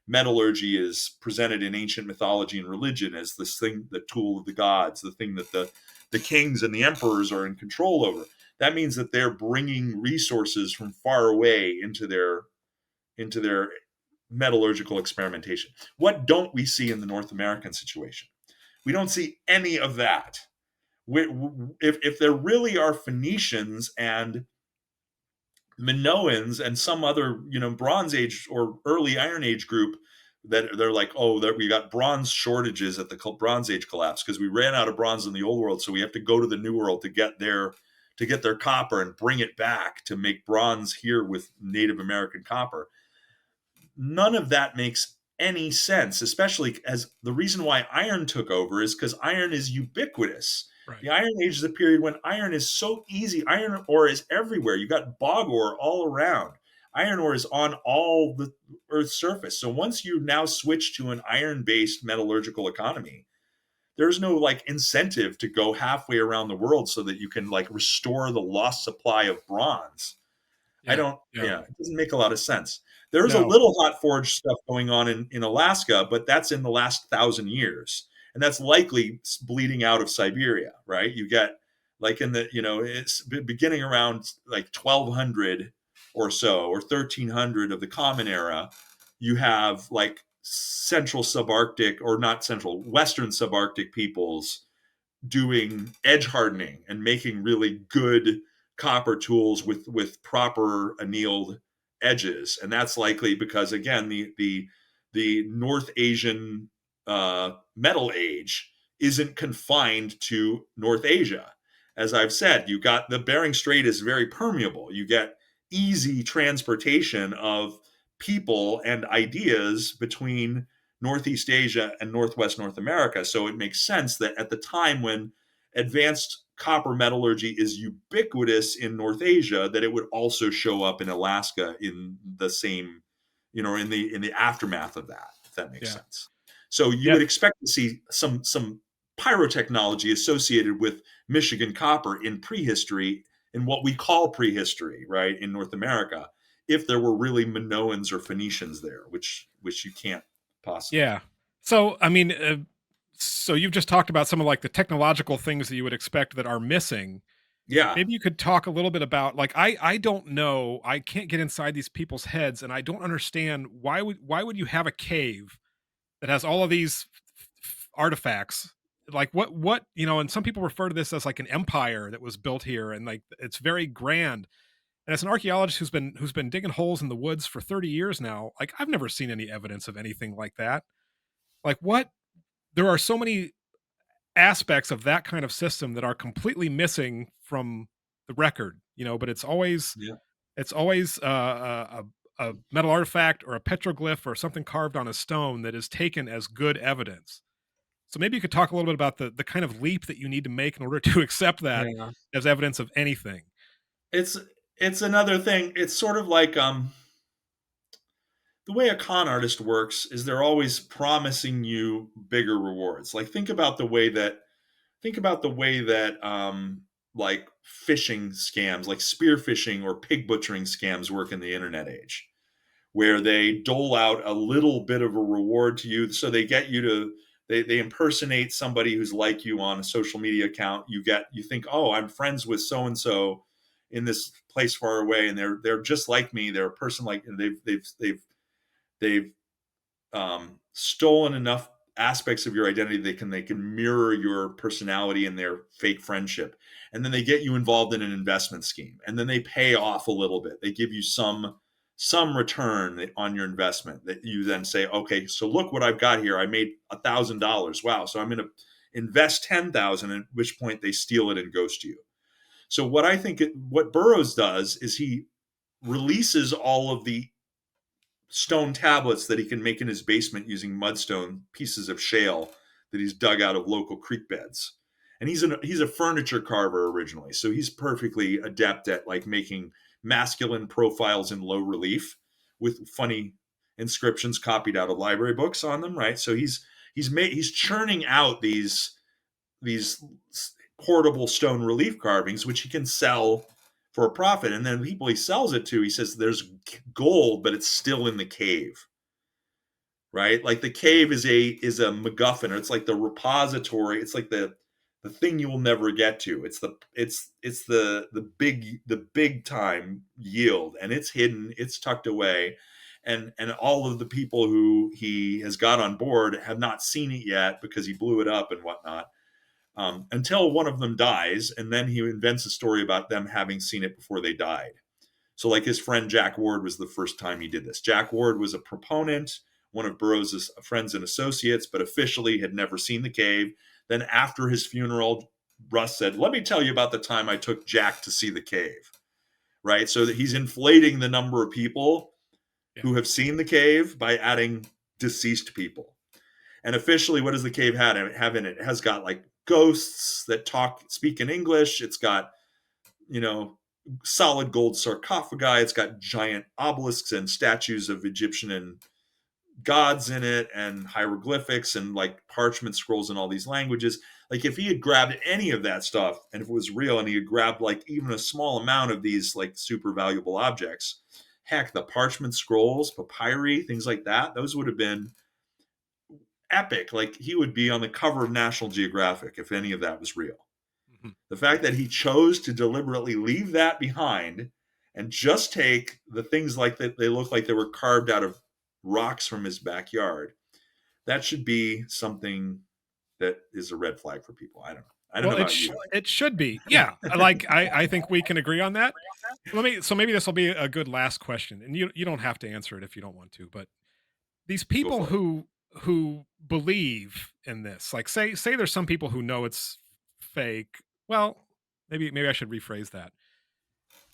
metallurgy is presented in ancient mythology and religion as this thing, the tool of the gods, the thing that the kings and the emperors are in control over. That means that they're bringing resources from far away into their metallurgical experimentation. What don't we see in the North American situation? We don't see any of that. If there really are Phoenicians and Minoans and some other, Bronze Age or early Iron Age group that they're like, oh, that we got bronze shortages at the Bronze Age collapse because we ran out of bronze in the old world, so we have to go to the new world to get their copper and bring it back to make bronze here with Native American copper. None of that makes any sense, especially as the reason why iron took over is because iron is ubiquitous. Right. The Iron Age is a period when iron is so easy. Iron ore is everywhere. You got bog ore all around. Iron ore is on all the Earth's surface. So once you now switch to an iron-based metallurgical economy, there's no like incentive to go halfway around the world so that you can like restore the lost supply of bronze. Yeah, it doesn't make a lot of sense. There's a No. little hot forge stuff going on in Alaska, but that's in the last 1,000 years. And that's likely bleeding out of Siberia, right? You get like in the, it's beginning around like 1200 or so, or 1300 of the Common Era, you have like central subarctic, or not central, western subarctic peoples doing edge hardening and making really good copper tools with proper annealed edges, and that's likely because again the North Asian metal age isn't confined to North Asia. As I've said, you got the Bering Strait is very permeable. You get easy transportation of people and ideas between Northeast Asia and Northwest North America. So it makes sense that at the time when advanced copper metallurgy is ubiquitous in North Asia, that it would also show up in Alaska in the same, in the aftermath of that, if that makes sense. So you would expect to see some pyrotechnology associated with Michigan copper in prehistory, in what we call prehistory, right, in North America, if there were really Minoans or Phoenicians there, which you can't possibly. Yeah. So, I mean, so you've just talked about some of like the technological things that you would expect that are missing. Yeah. Maybe you could talk a little bit about like I don't know, I can't get inside these people's heads, and I don't understand why would you have a cave that has all of these artifacts? Like what, and some people refer to this as like an empire that was built here, and like it's very grand. And as an archaeologist who's been digging holes in the woods for 30 years now, like I've never seen any evidence of anything like that. Like what? There are so many aspects of that kind of system that are completely missing from the record, but Yeah. it's always a metal artifact or a petroglyph or something carved on a stone that is taken as good evidence. So maybe you could talk a little bit about the kind of leap that you need to make in order to accept that Yeah. as evidence of anything. It's it's another thing. It's sort of like the way a con artist works is they're always promising you bigger rewards. Like think about the way that like phishing scams, like spear phishing or pig butchering scams work in the internet age, where they dole out a little bit of a reward to you. So they get you to they impersonate somebody who's like you on a social media account. You think, oh, I'm friends with so and so in this place far away, and they're just like me. They're a person like, and they've stolen enough aspects of your identity they can mirror your personality and their fake friendship, and then they get you involved in an investment scheme, and then they pay off a little bit. They give you some return on your investment that you then say, okay, so look what I've got here. I made $1,000. Wow, so I'm going to invest 10,000. At which point they steal it and ghost you. So what Burrows does is he releases all of the stone tablets that he can make in his basement using mudstone pieces of shale that he's dug out of local creek beds. And he's a furniture carver originally, so he's perfectly adept at like making masculine profiles in low relief with funny inscriptions copied out of library books on them, right? So he's churning out these portable stone relief carvings, which he can sell for a profit. And then the people he sells it to, he says there's gold, but it's still in the cave, right? Like the cave is a MacGuffin, or it's like the repository. It's like the thing you will never get to. It's the big time yield, and it's hidden, it's tucked away, and all of the people who he has got on board have not seen it yet because he blew it up and whatnot. Until one of them dies, and then he invents a story about them having seen it before they died. So, like his friend Jack Ward was the first time he did this. Jack Ward was a proponent, one of Burroughs' friends and associates, but officially had never seen the cave. Then, after his funeral, Russ said, "Let me tell you about the time I took Jack to see the cave." Right? So that he's inflating the number of people who have seen the cave by adding deceased people. And officially, what does the cave have in it? It has got like ghosts that speak in English. It's got, solid gold sarcophagi. It's got giant obelisks and statues of Egyptian and gods in it, and hieroglyphics and like parchment scrolls in all these languages. Like if he had grabbed any of that stuff, and if it was real, and he had grabbed like even a small amount of these like super valuable objects, heck, the parchment scrolls, papyri, things like that, those would have been epic. Like he would be on the cover of National Geographic if any of that was real. Mm-hmm. The fact that he chose to deliberately leave that behind and just take the things like that, they look like they were carved out of rocks from his backyard, that should be something that is a red flag for people. I don't know about you. It should be. Yeah. Like I think we can agree on that. So maybe this will be a good last question. And you don't have to answer it if you don't want to, but these people who believe in this, like say there's some people who know it's fake. Well, maybe I should rephrase that.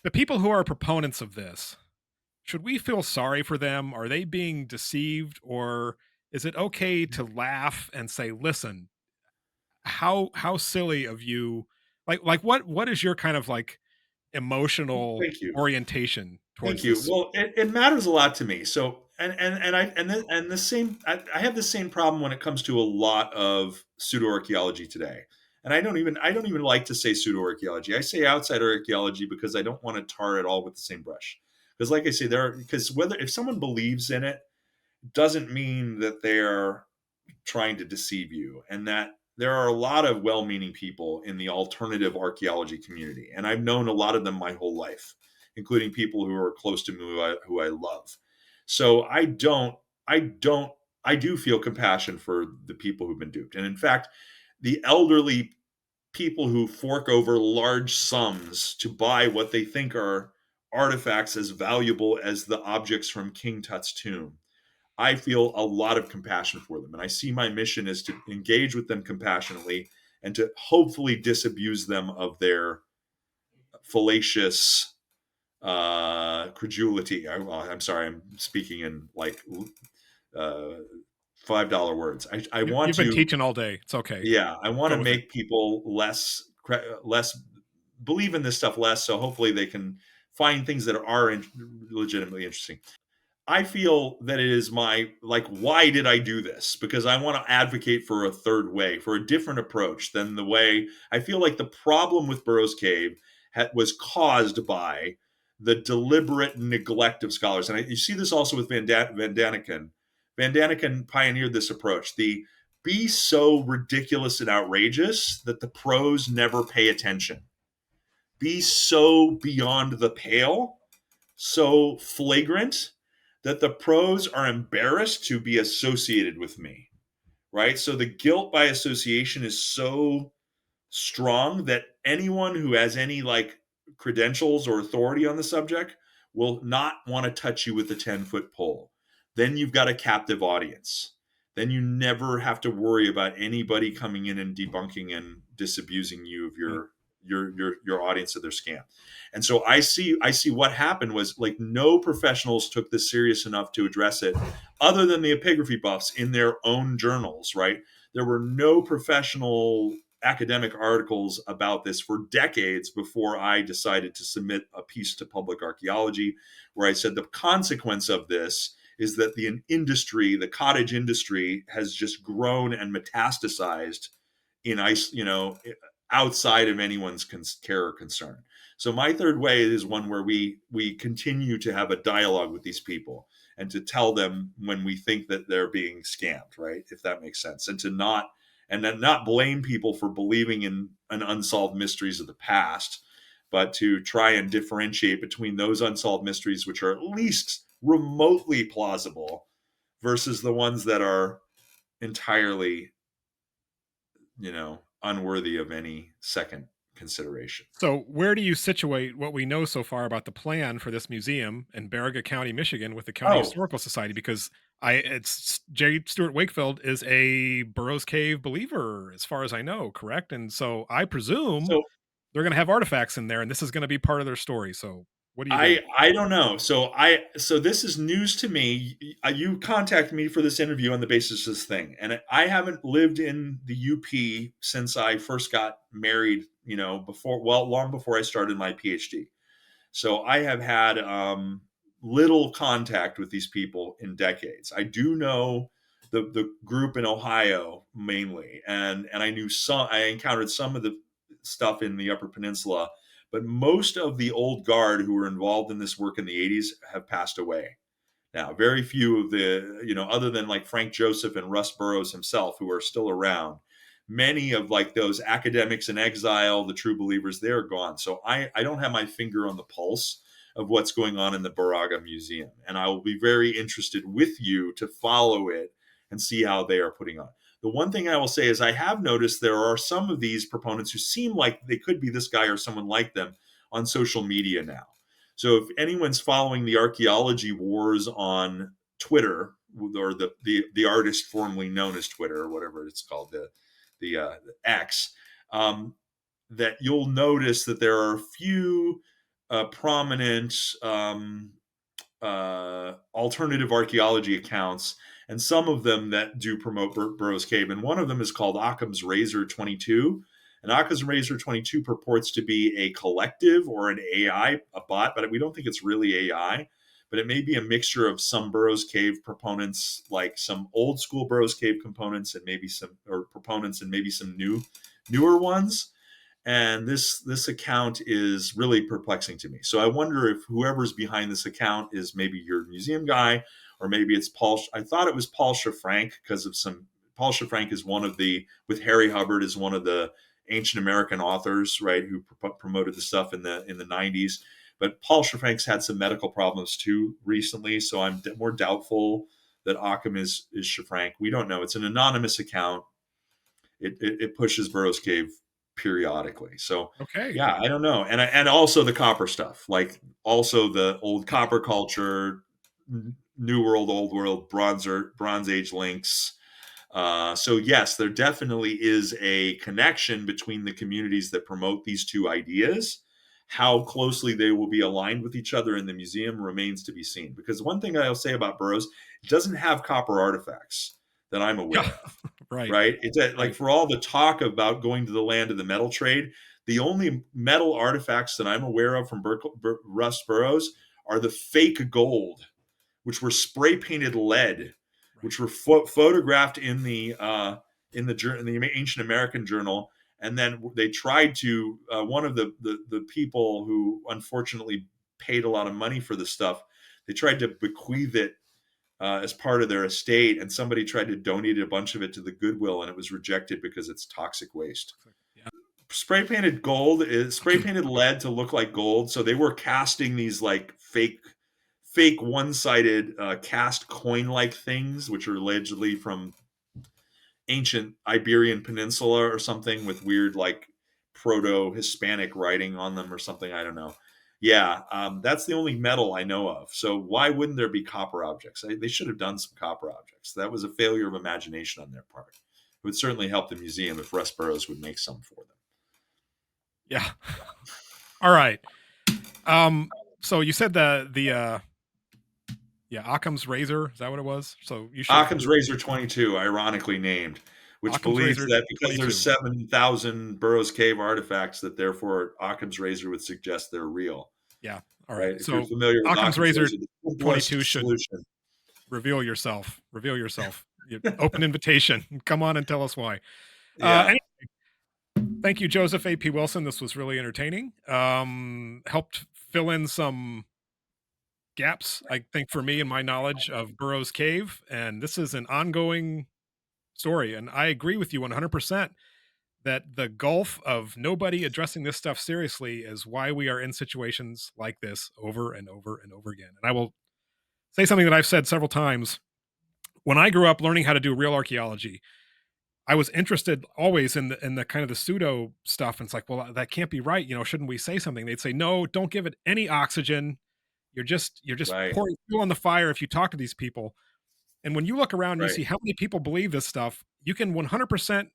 The people who are proponents of this, should we feel sorry for them? Are they being deceived, or is it okay to laugh and say, "Listen, how silly of you." Like what is your kind of like emotional orientation towards this? Well, it matters a lot to me. So the same I have the same problem when it comes to a lot of pseudo archaeology today. And I don't even like to say pseudo archaeology. I say outsider archaeology because I don't want to tar it all with the same brush. Because like I say, if someone believes in it, doesn't mean that they're trying to deceive you, and that there are a lot of well-meaning people in the alternative archaeology community, and I've known a lot of them my whole life, including people who are close to me who I love. So I do feel compassion for the people who've been duped, and in fact, the elderly people who fork over large sums to buy what they think are artifacts as valuable as the objects from King Tut's tomb, I feel a lot of compassion for them. And I see my mission is to engage with them compassionately and to hopefully disabuse them of their fallacious credulity. I'm sorry, I'm speaking in like $5 words. I want You've been to, teaching all day. It's okay. yeah, I want Go to with it. make people less believe in this stuff less. So hopefully they can find things that are legitimately interesting. I feel that it is my, like, why did I do this? Because I want to advocate for a third way, for a different approach than the way I feel like the problem with Burrows Cave was caused by the deliberate neglect of scholars. And you see this also with Van Daniken. Van Daniken pioneered this approach, the be so ridiculous and outrageous that the pros never pay attention. Be so beyond the pale, so flagrant that the pros are embarrassed to be associated with me, right? So the guilt by association is so strong that anyone who has any like credentials or authority on the subject will not want to touch you with a 10-foot pole. Then you've got a captive audience. Then you never have to worry about anybody coming in and debunking and disabusing you of your audience of their scam. And so I see what happened was, like, no professionals took this serious enough to address it other than the epigraphy buffs in their own journals, right? There were no professional academic articles about this for decades before I decided to submit a piece to Public Archaeology, where I said the consequence of this is that the industry, the cottage industry, has just grown and metastasized in outside of anyone's care or concern. So my third way is one where we continue to have a dialogue with these people and to tell them when we think that they're being scammed, right? If that makes sense, and then not blame people for believing in an unsolved mysteries of the past, but to try and differentiate between those unsolved mysteries which are at least remotely plausible versus the ones that are entirely, unworthy of any second consideration. So, where do you situate what we know so far about the plan for this museum in Baraga County, Michigan, with the County Oh, Historical Society? Because it's J. Stuart Wakefield is a Burrows Cave believer, as far as I know, correct? And so, I presume so they're going to have artifacts in there, and this is going to be part of their story. So, what do you do? I don't know. So this is news to me. You contacted me for this interview on the basis of this thing, and I haven't lived in the UP since I first got married. Long before I started my PhD. So I have had little contact with these people in decades. I do know the group in Ohio mainly, and I knew some. I encountered some of the stuff in the Upper Peninsula, but most of the old guard who were involved in this work in the 80s have passed away. Now, very few of other than like Frank Joseph and Russ Burrows himself, who are still around, many of like those academics in exile, the true believers, they're gone. So I don't have my finger on the pulse of what's going on in the Baraga Museum. And I will be very interested with you to follow it and see how they are putting on. The one thing I will say is I have noticed there are some of these proponents who seem like they could be this guy or someone like them on social media now. So if anyone's following the archaeology wars on Twitter, or the artist formerly known as Twitter, or whatever it's called, the X, that you'll notice that there are a few prominent alternative archaeology accounts, and some of them that do promote Burrows Cave. And one of them is called Occam's Razor 22. And Occam's Razor 22 purports to be a collective or an AI, a bot, but we don't think it's really AI. But it may be a mixture of some Burrows Cave proponents, like some old school Burrows Cave components, and maybe some or proponents, and maybe some newer ones. And this account is really perplexing to me. So I wonder if whoever's behind this account is maybe your museum guy, or maybe it's Paul. I thought it was Paul Schafrank because of some. Paul Schafrank is one of the, with Harry Hubbard, is one of the ancient American authors, right, who promoted the stuff in the 90s. But Paul Schafrank's had some medical problems too recently, so I'm more doubtful that Occam is Schafrank. We don't know. It's an anonymous account. It pushes Burrows Cave periodically. So Okay. yeah, I don't know. And also the copper stuff, like also the old copper culture, New World, Old World, Bronze Age links. So yes, there definitely is a connection between the communities that promote these two ideas. How closely they will be aligned with each other in the museum remains to be seen. Because one thing I'll say about Burrows, it doesn't have copper artifacts. that I'm aware Yeah. of. Right. Right? It's like Right. for all the talk about going to the land of the metal trade, the only metal artifacts that I'm aware of from Russ Burrows are the fake gold, which were spray painted lead, Right. which were photographed in the Ancient American Journal, and then they tried to one of the people who unfortunately paid a lot of money for the stuff. They tried to bequeath it as part of their estate, and somebody tried to donate a bunch of it to the Goodwill, and it was rejected because it's toxic waste. Yeah. Spray painted lead to look like gold. So they were casting these like fake one-sided cast coin-like things, which are allegedly from ancient Iberian Peninsula or something, with weird like proto-Hispanic writing on them or something. I don't know. Yeah, that's the only metal I know of. So why wouldn't there be copper objects? They should have done some copper objects. That was a failure of imagination on their part. It would certainly help the museum if Russ Burrows would make some for them. Yeah. All right. So you said the Occam's razor, is that what it was? So you should Occam's Razor 22, ironically named, which Occam's believes razor that because 22. there's 7,000 Burrows Cave artifacts, that therefore Occam's Razor would suggest they're real. Yeah. All right. If So you're familiar with Occam's razor the 22 should solution. reveal yourself. Reveal yourself. Open invitation. Come on and tell us why. Yeah. Anyway, thank you, Joseph A.P. Wilson. This was really entertaining. Helped fill in some gaps, I think, for me in my knowledge of Burrows Cave. And this is an ongoing story. And I agree with you 100% that the gulf of nobody addressing this stuff seriously is why we are in situations like this over and over and over again. And I will say something that I've said several times. When I grew up learning how to do real archaeology, I was interested always in the kind of the pseudo stuff. And it's like, well, that can't be right. Shouldn't we say something? They'd say, no, don't give it any oxygen. You're just Right. pouring fuel on the fire if you talk to these people. And when you look around and you Right. see how many people believe this stuff, you can 100%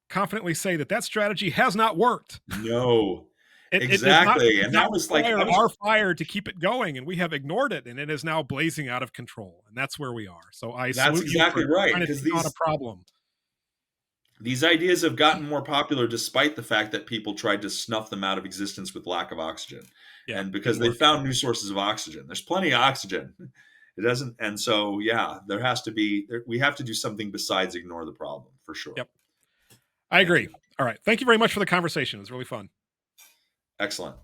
confidently say that strategy has not worked. No. It Exactly. did And not that was like require our fire to keep it going, and we have ignored it, and it is now blazing out of control. And that's where we are. So I that's salute you exactly for right. trying to Because take on a problem. these ideas have gotten more popular despite the fact that people tried to snuff them out of existence with lack of oxygen. Yeah, And because they found new sources of oxygen. There's plenty of oxygen. It doesn't, and so yeah, we have to do something besides ignore the problem, for sure. Yep. I agree. All right. Thank you very much for the conversation. It was really fun. Excellent.